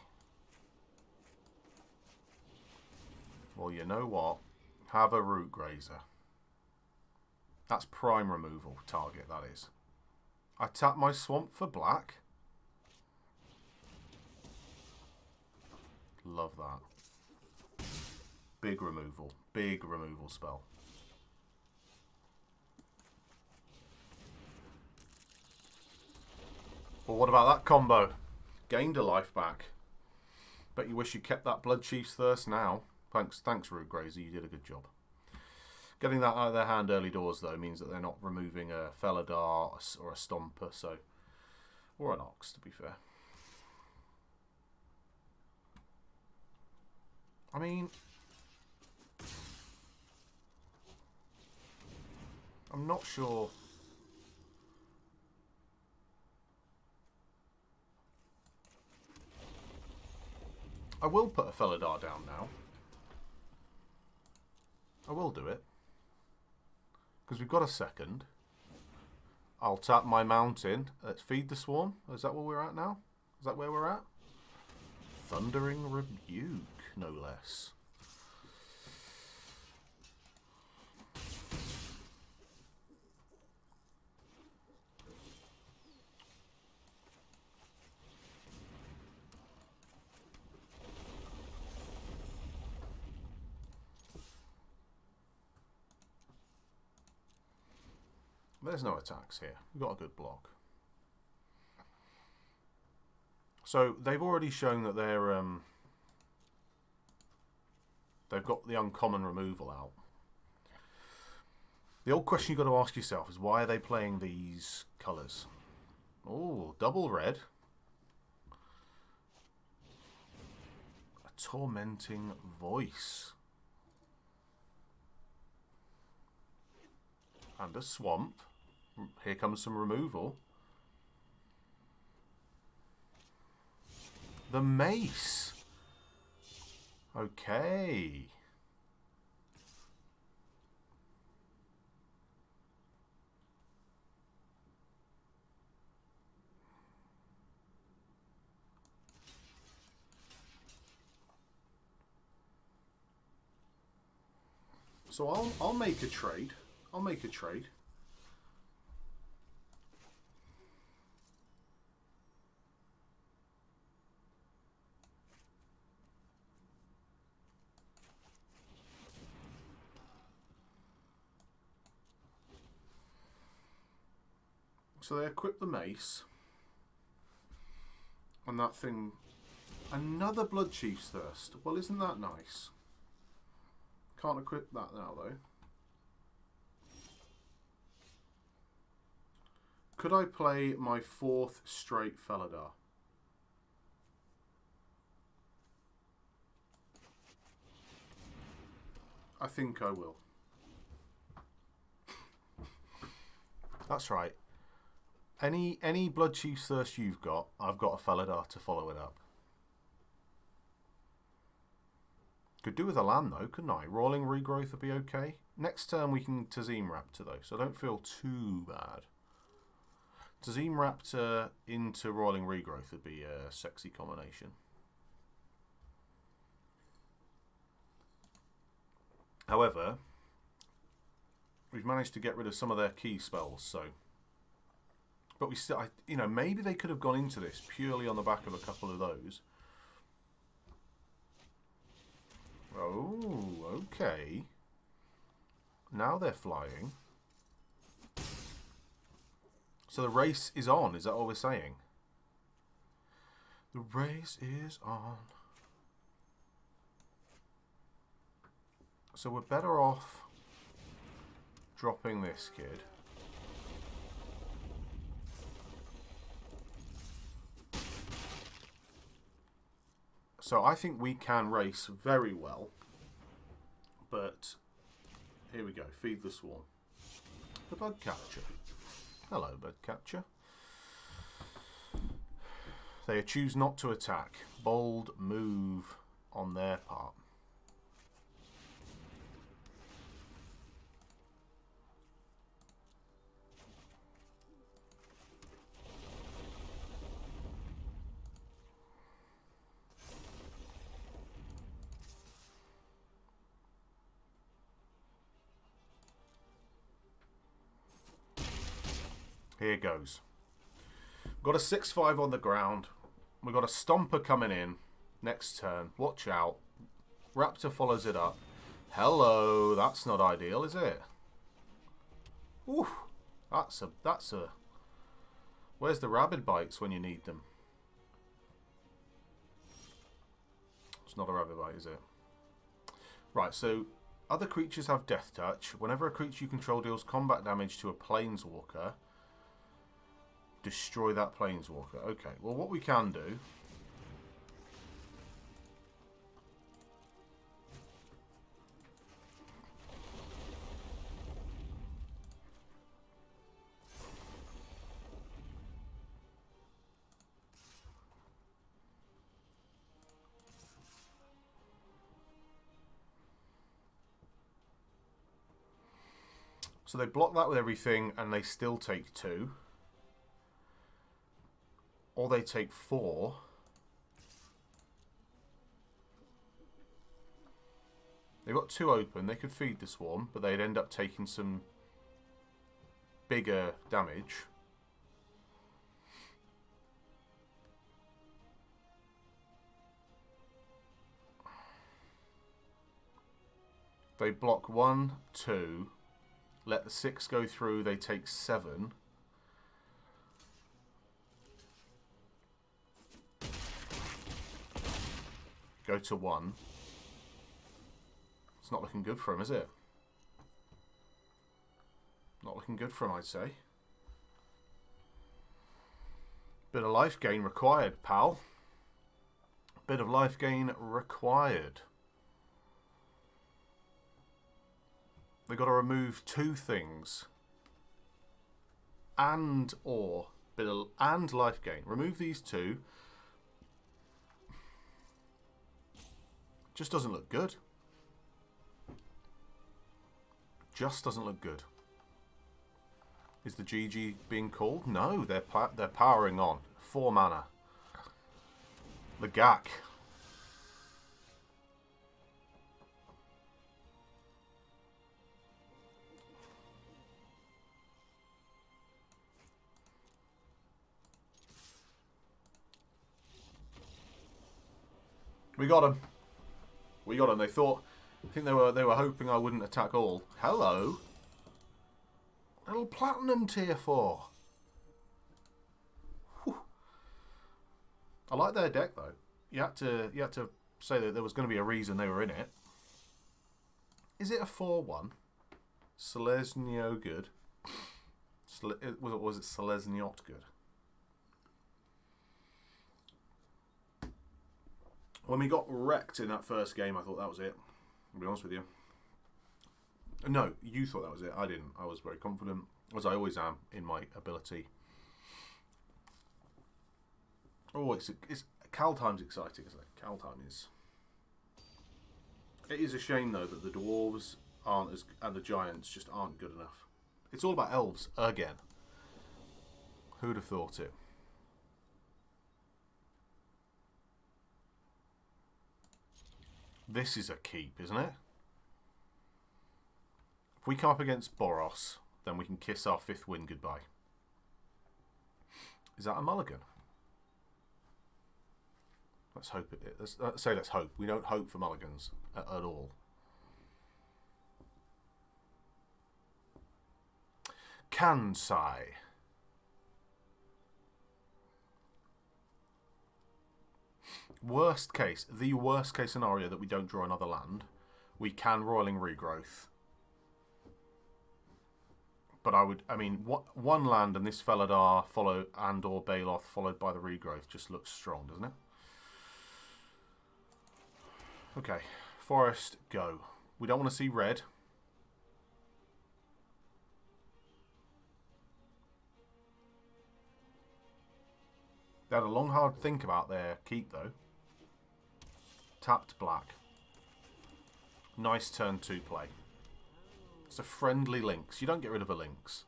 Well, you know what? Have a Root Grazer. That's prime removal target, that is. I tap my Swamp for black. Love that. Big removal spell. Well, what about that combo? Gained a life back. Bet you wish you kept that Blood Chief's Thirst now. Thanks, Root Grazer. You did a good job. Getting that out of their hand early doors, though, means that they're not removing a Felidar or a Stomper, so... Or an Ox, to be fair. I mean... I'm not sure... I will put a Felidar down now. I will do it. Because we've got a second. I'll tap my mountain. Let's feed the swarm. Is that where we're at now? Is that where we're at? Thundering Rebuke, no less. There's no attacks here. We've got a good block. So they've already shown that they've got the uncommon removal out. The old question you've got to ask yourself is, why are they playing these colours? Oh, double red. A Tormenting Voice. And a Swamp. Here comes some removal. The Mace. Okay. So I'll make a trade. I'll make a trade. So they equip the mace. And that thing... Another Blood Chief's Thirst. Well, isn't that nice? Can't equip that now, though. Could I play my 4th straight Felidar? I think I will. That's right. Any Blood Chief's Thirst you've got, I've got a Felidar to follow it up. Could do with a land though, couldn't I? Rolling Regrowth would be okay. Next turn we can Tazim Raptor though, so I don't feel too bad. Tazim Raptor into Rolling Regrowth would be a sexy combination. However, we've managed to get rid of some of their key spells, so... But we still, you know, maybe they could have gone into this purely on the back of a couple of those. Oh, okay. Now they're flying. So the race is on, is that what we're saying? The race is on. So we're better off dropping this kid. So I think we can race very well. But here we go. Feed the swarm. The bug catcher. Hello, bug catcher. They choose not to attack. Bold move on their part. Here goes. We've got a 6-5 on the ground. We've got a Stomper coming in next turn. Watch out. Raptor follows it up. Hello. That's not ideal, is it? Ooh. That's a... Where's the rabid bites when you need them? It's not a rabid bite, is it? Right, so other creatures have Death Touch. Whenever a creature you control deals combat damage to a Planeswalker, destroy that Planeswalker. Okay, well what we can do... So they block that with everything and they still take 2. Or they take 4. They've got 2 open. They could feed the swarm, but they'd end up taking some bigger damage. They block 1, 2. Let the 6 go through. They take 7. Go to 1. It's not looking good for him, is it? Not looking good for him, I'd say. Bit of life gain required, pal. Bit of life gain required. They've got to remove 2 things. And life gain. Remove these 2. Just doesn't look good. Just doesn't look good. Is the GG being called? No, they're powering on. 4 mana. The Gak. We got him. We got him. They thought... I think they were hoping I wouldn't attack all. Hello. Little platinum tier 4. Whew. I like their deck though. You had to say that there was going to be a reason they were in it. Is it a 4/1? Selesnyo good. Was it Selesnyot good? When we got wrecked in that first game, I thought that was it. I'll be honest with you. No, you thought that was it. I didn't. I was very confident, as I always am, in my ability. Oh, it's Kaltime's exciting, isn't it? Kaltime is. It is a shame though that the dwarves aren't as, and the giants just aren't good enough. It's all about elves again. Who'd have thought it? This is a keep, isn't it? If we come up against Boros, then we can kiss our 5th win goodbye. Is that a mulligan? Let's hope it is. Let's say let's hope. We don't hope for mulligans at all. Kansai. Worst case, the worst case scenario that we don't draw another land. we can Roiling Regrowth. But I mean, one land and this Felidar followed or Baloth followed by the Regrowth just looks strong, doesn't it? Okay, Forest, go. We don't want to see red. They had a long, hard think about their keep, though. Tapped black. Nice turn 2 play. It's a friendly Lynx. You don't get rid of a Lynx.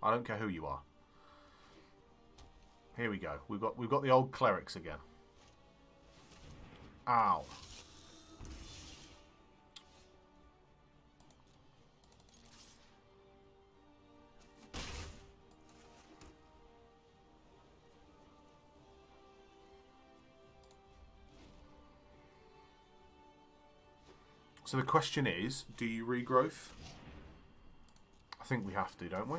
I don't care who you are. Here we go. We've got the old clerics again. Ow. So the question is, do you regrowth? I think we have to, don't we?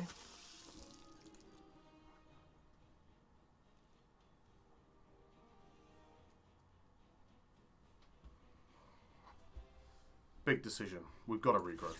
Big decision. We've got to regrowth.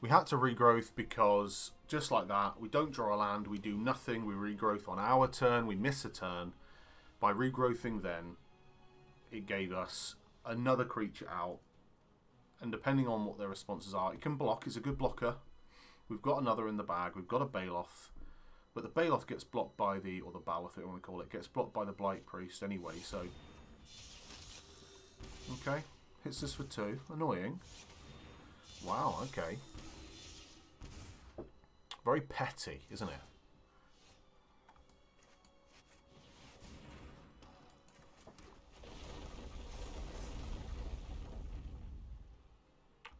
We had to regrowth because, just like that, we don't draw a land, we do nothing, we regrowth on our turn, we miss a turn. By regrowthing then, it gave us another creature out. And depending on what their responses are, it can block, it's a good blocker. We've got another in the bag, we've got a Baloth. But the Baloth gets blocked by the, or the Baloth, I want to call it, gets blocked by the Blight Priest anyway, so... Okay, hits us for 2, annoying. Wow, okay. Very petty, isn't it?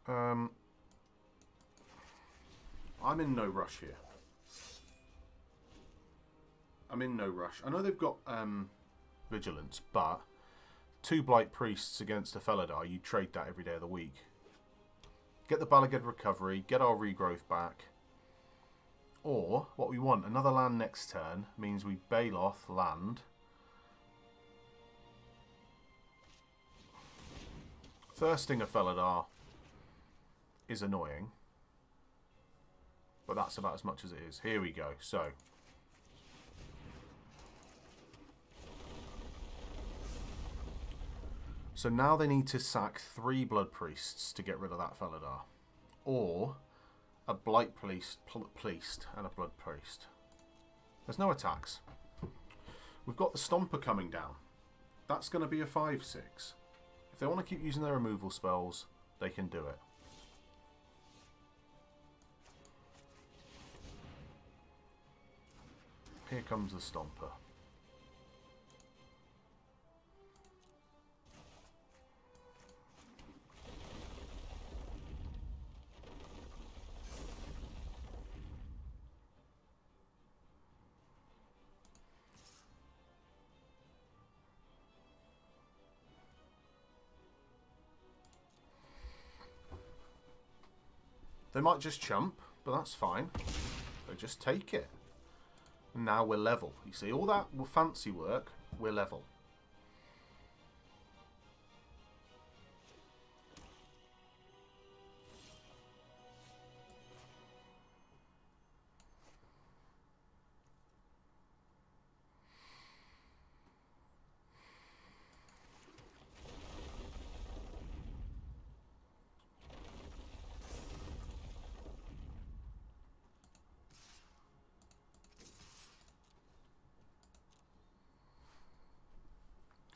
I'm in no rush here. I'm in no rush. I know they've got Vigilance, but 2 Blight Priests against a Felidar, you trade that every day of the week. Get the Balagad Recovery, get our regrowth back. Or, what we want, another land next turn, means we Baloth land. Thirsting a Felidar is annoying. But that's about as much as it is. Here we go. So now they need to sack 3 Blood Priests to get rid of that Felidar. Or a Blight Priest and a Blood Priest. There's no attacks. We've got the Stomper coming down. That's going to be a 5/6. If they want to keep using their removal spells, they can do it. Here comes the Stomper. They might just chump, but that's fine. They just take it. And now we're level. You see, all that fancy work, we're level.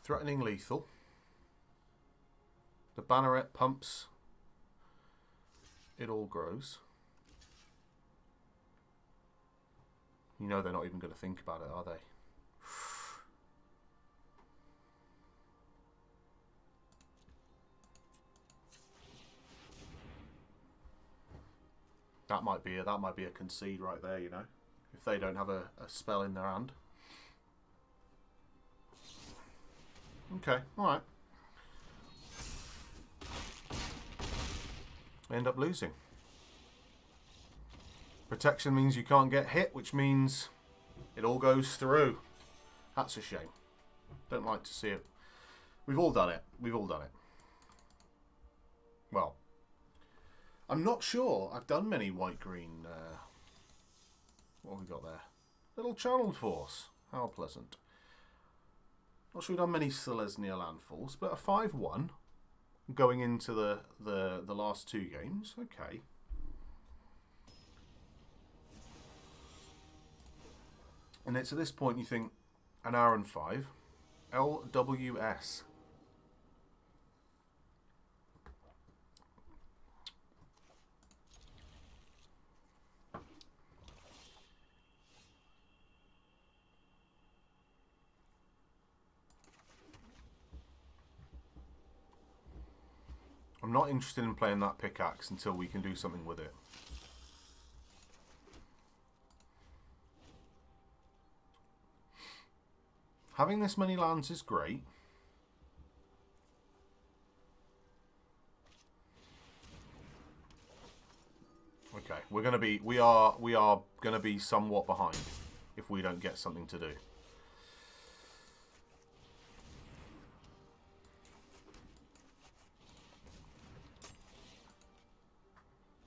Threatening lethal. The Banneret pumps. It all grows. You know they're not even going to think about it, are they? That might be a concede right there, you know, if they don't have a spell in their hand. Okay, alright. I end up losing. Protection means you can't get hit, which means it all goes through. That's a shame. Don't like to see it. We've all done it. We've all done it. Well, I'm not sure I've done many white-green... what have we got there? Little channeled force. How pleasant. Not sure we've done many Selesnya landfalls, but a 5-1 going into the last two games. Okay. And it's at this point you think, an hour and 5. LWS. I'm not interested in playing that pickaxe until we can do something with it. Having this many lands is great. Okay, we are gonna be somewhat behind if we don't get something to do.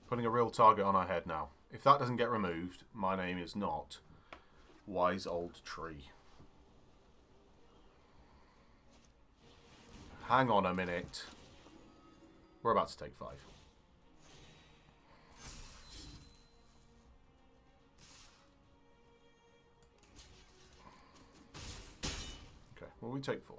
Putting a real target on our head now. If that doesn't get removed, my name is not Wise Old Tree. Hang on a minute. We're about to take 5. Okay, well, we take 4.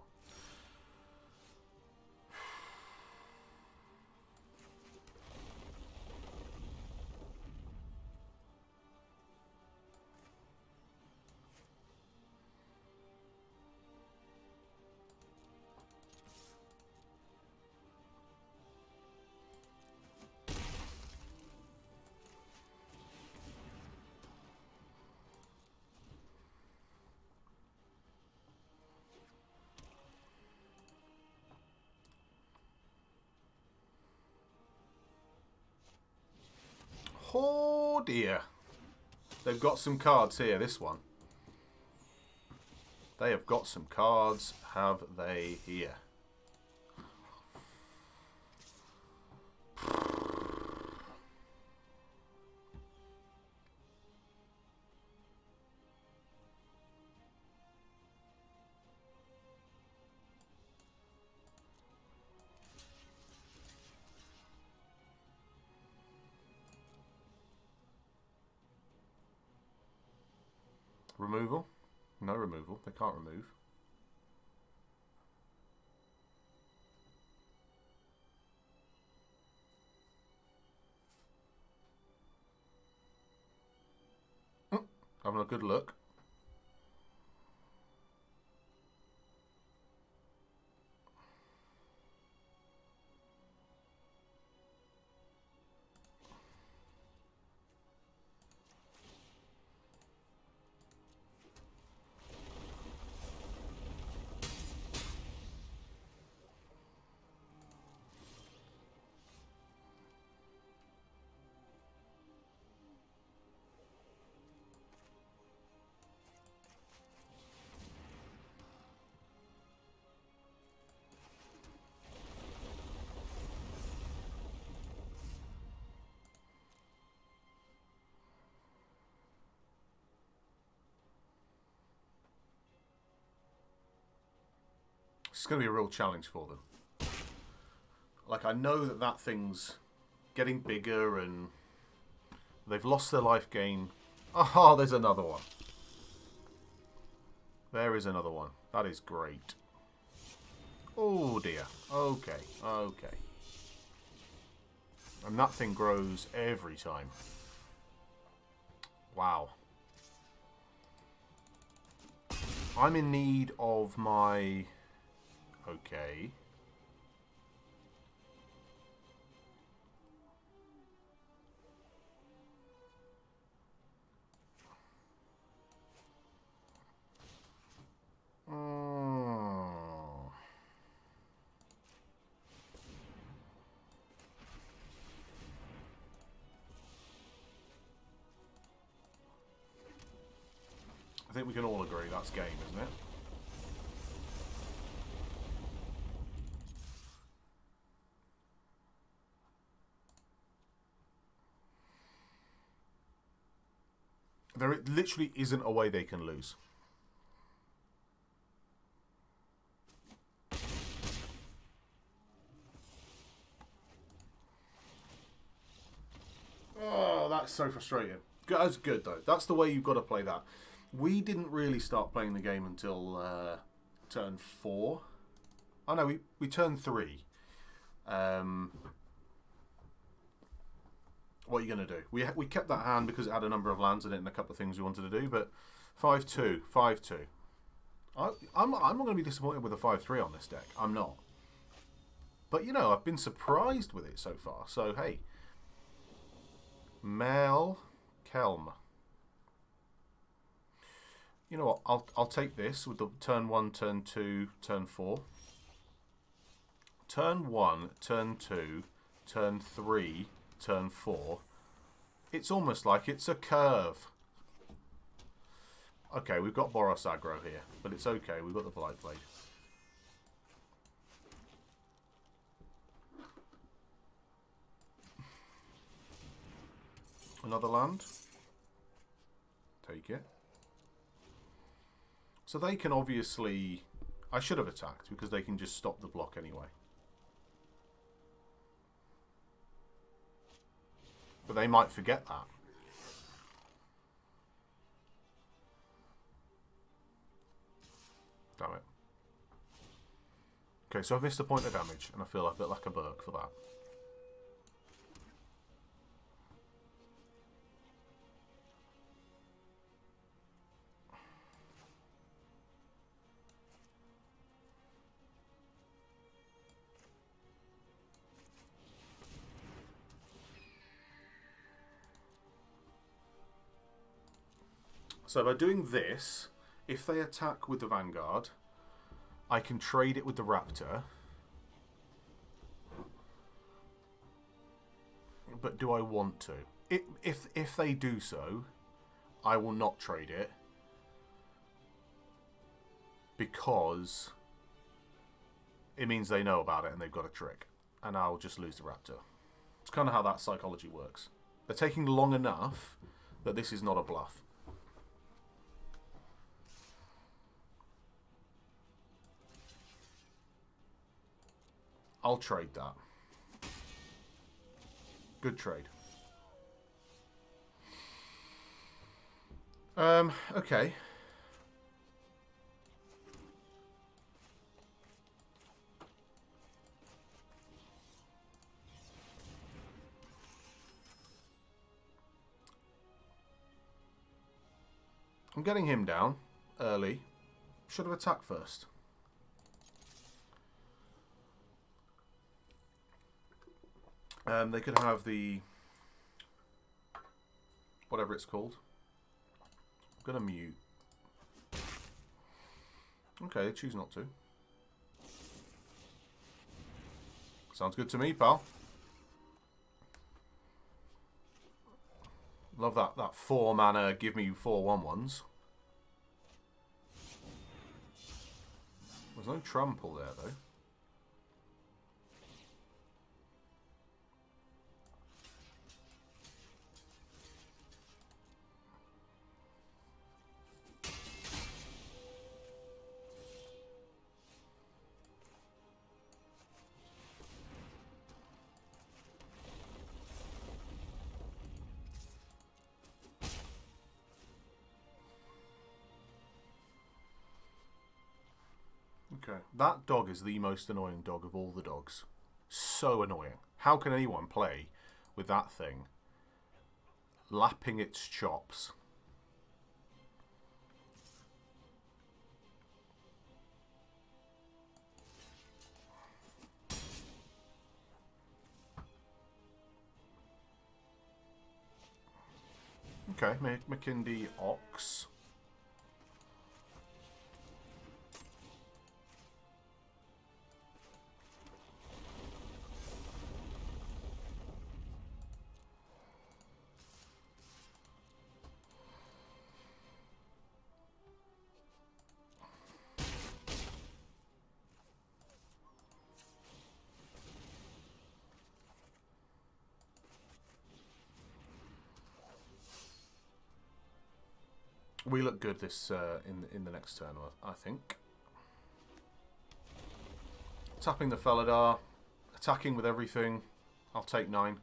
Oh dear. They've got some cards here, this one. They have got some cards, have they here? Removal? No removal. They can't remove. Having a good look. It's going to be a real challenge for them. Like, I know that that thing's getting bigger and they've lost their life gain. Oh, there's another one. There is another one. That is great. Oh, dear. Okay, okay. And that thing grows every time. Wow. I'm in need of my... Okay. think we can all agree that's game, isn't it? There literally isn't a way they can lose. Oh, that's so frustrating. That's good, though. That's the way you've got to play that. We didn't really start playing the game until turn 4. Oh, no, we turned 3. What are you going to do? We kept that hand because it had a number of lands in it and a couple of things we wanted to do, but 5-2, 5-2. I'm not going to be disappointed with a 5-3 on this deck. I'm not. But, you know, I've been surprised with it so far. So, hey. Mel Kelm. You know what? I'll take this with the turn 1, turn 2, turn 4. Turn 1, turn 2, turn 3, turn 4. It's almost like it's a curve. Okay, we've got Boros aggro here, but it's okay. We've got the Blight Blade. Another land. Take it. So they can obviously... I should have attacked because they can just stop the block anyway. But they might forget that. Damn it. Okay, so I've missed a point of damage and I feel a bit like a Burke for that. So by doing this, if they attack with the Vanguard, I can trade it with the Raptor. But do I want to? If they do so, I will not trade it. Because it means they know about it and they've got a trick. And I'll just lose the Raptor. It's kind of how that psychology works. They're taking long enough that this is not a bluff. I'll trade that. Good trade. Okay. I'm getting him down early. Should have attacked first. They could have the... whatever it's called. I'm going to mute. Okay, they choose not to. Sounds good to me, pal. Love that 4 mana, give me 4 1/1s. There's no trample there, though. Okay, that dog is the most annoying dog of all the dogs. So annoying. How can anyone play with that thing lapping its chops? Okay, McKindy Ox. We look good this in the next turn, I think. Tapping the Felidar, attacking with everything. I'll take 9.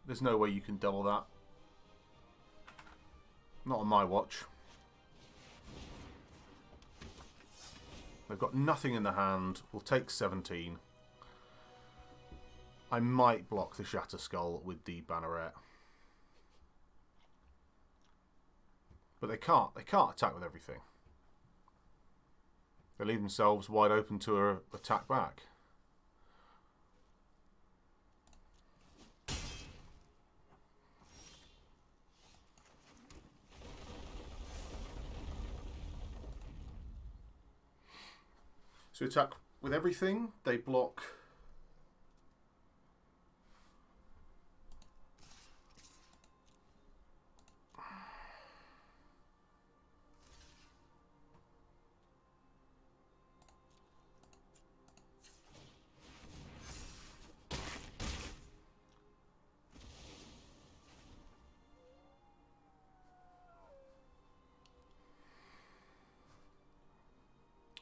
There's no way you can double that. Not on my watch. They've got nothing in the hand. We'll take 17. I might block the Shatter Skull with the Banneret. But they can't attack with everything. They leave themselves wide open to attack back. So attack with everything. They block.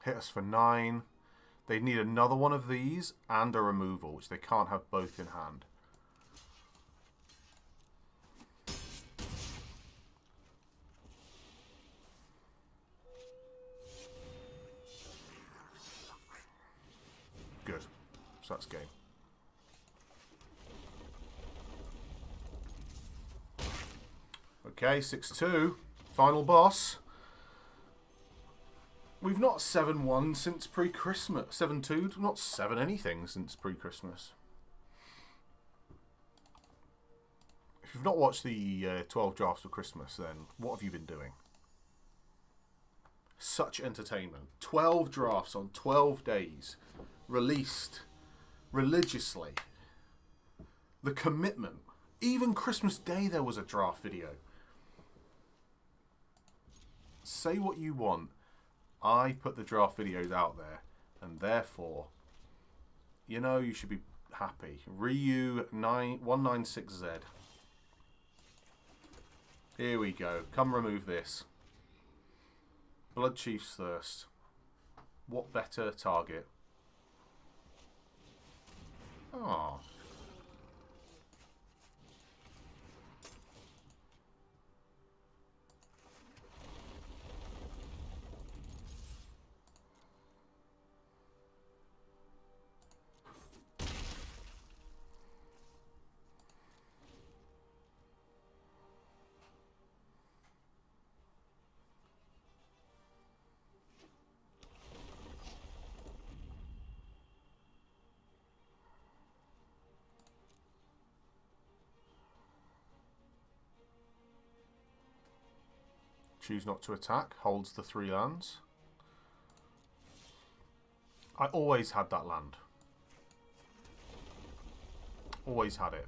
Hit us for 9. They need another one of these and a removal, which they can't have both in hand. Good. So that's game. Okay, 6-2. Final boss. We've not 7-1 since pre-Christmas. 7-2. We've not 7 anything since pre-Christmas. If you've not watched the 12 drafts for Christmas, then what have you been doing? Such entertainment. 12 drafts on 12 days. Released religiously. The commitment. Even Christmas Day there was a draft video. Say what you want. I put the draft videos out there, and therefore, you know, you should be happy. Ryu 196Z. Here we go. Come remove this. Blood Chief's Thirst. What better target? Ah. Choose not to attack. Holds the 3 lands. I always had that land. Always had it.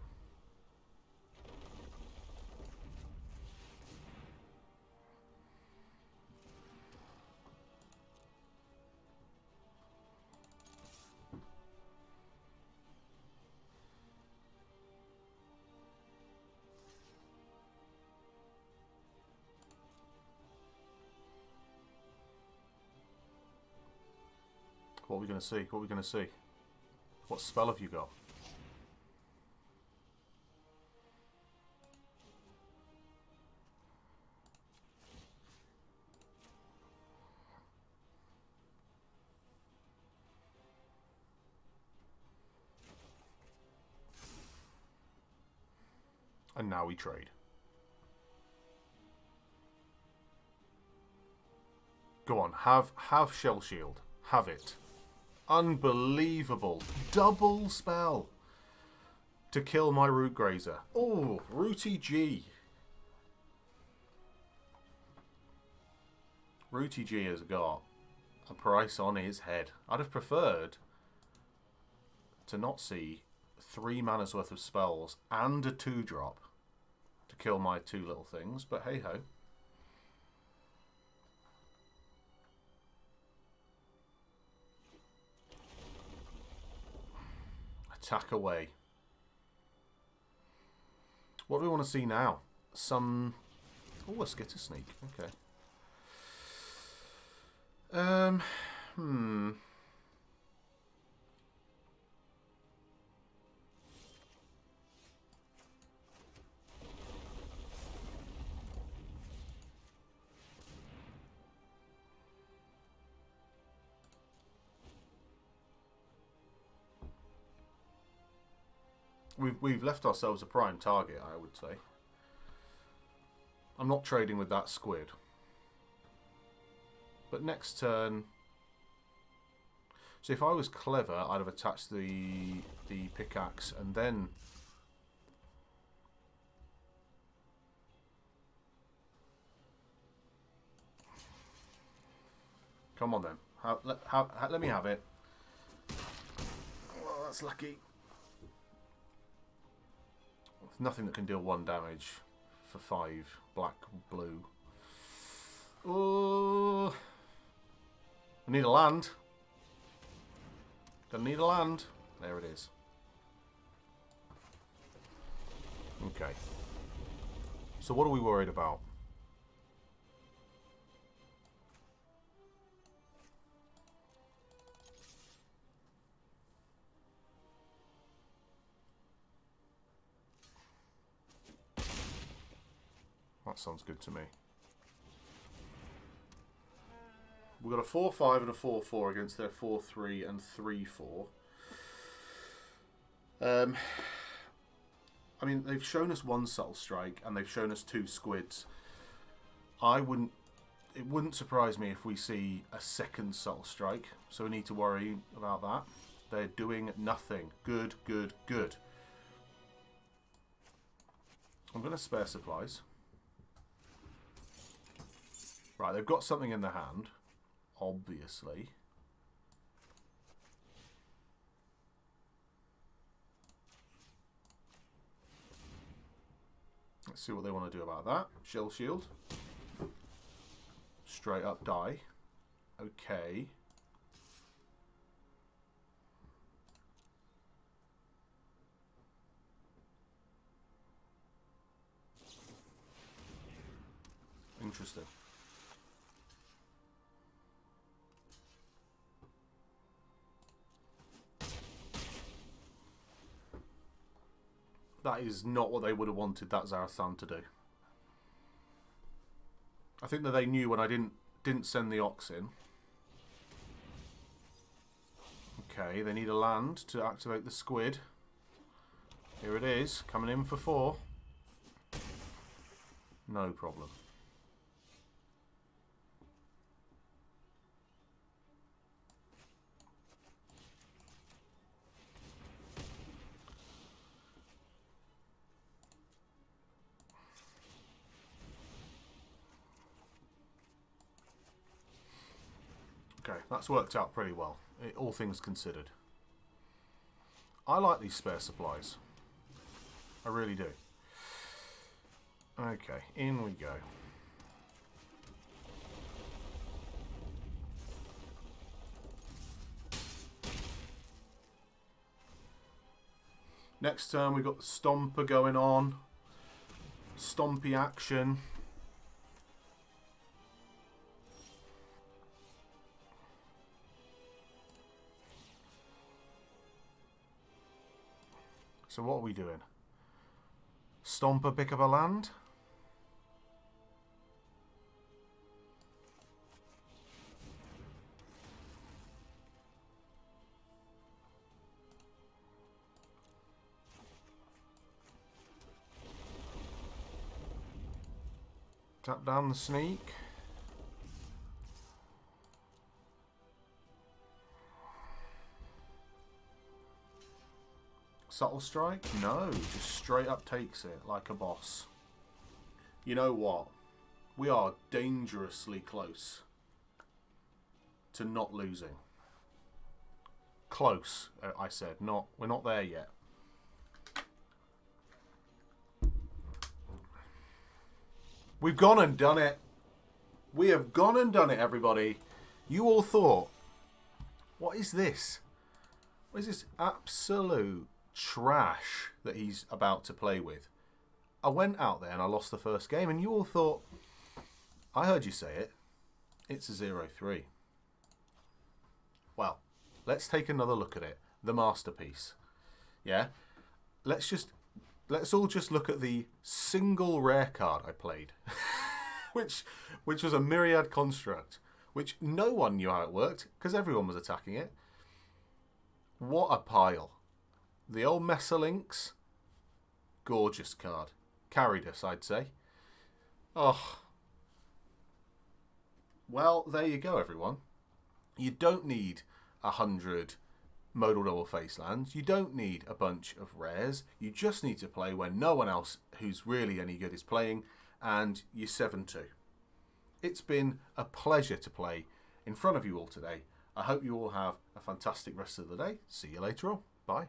What are we going to see? What are we going to see? What spell have you got? And now we trade. Go on, have Shell Shield. Have it. Unbelievable. Double spell to kill my Root Grazer. Oh, Rooty G. Rooty G has got a price on his head. I'd have preferred to not see 3 mana's worth of spells and a 2-drop to kill my 2 little things, but hey ho. Attack away. What do we want to see now? Some... Oh, a Skitter Sneak. Okay. Um, hmm. We've left ourselves a prime target, I would say. I'm not trading with that squid. But next turn... So if I was clever, I'd have attached the pickaxe and then... Come on then. Let me have it. Oh, that's lucky. There's nothing that can deal 1 damage for 5. Black, blue. Oh, I need a land. Don't need a land. There it is. Okay. So what are we worried about? That sounds good to me. We've got a 4-5 and a 4-4 against their 4-3 and 3-4. I mean, they've shown us 1 subtle strike and they've shown us 2 squids. It wouldn't surprise me if we see a 2nd subtle strike, so we need to worry about that. They're doing nothing. Good, good, good. I'm going to spare supplies. Right, they've got something in their hand, obviously. Let's see what they want to do about that. Shell shield. Straight up die. Okay. Interesting. That is not what they would have wanted that Zarathan to do. I think that they knew when I didn't send the ox in. Okay, they need a land to activate the squid. Here it is, coming in for 4. No problem. Okay, that's worked out pretty well, all things considered. I like these spare supplies. I really do. Okay, in we go. Next turn we've got the Stomper going on. Stompy action. So what are we doing? Stomper pick up a land? Tap down the sneak. Subtle strike? No, just straight up takes it like a boss. You know what? We are dangerously close to not losing. Close, I said. We're not there yet. We've gone and done it. We have gone and done it, everybody. You all thought, what is this? What is this absolute trash that he's about to play with? I went out there and I lost the first game and you all thought, I heard you say it, it's a 0-3. Well, let's take another look at it. The masterpiece. Yeah? Let's all just look at the single rare card I played. which was a myriad construct, which no one knew how it worked, because everyone was attacking it. What a pile. The old Messerlinks. Gorgeous card. Carried us, I'd say. Oh. Well, there you go, everyone. You don't need 100 modal double face lands. You don't need a bunch of rares. You just need to play when no one else who's really any good is playing, and you're 7-2. It's been a pleasure to play in front of you all today. I hope you all have a fantastic rest of the day. See you later on. Bye.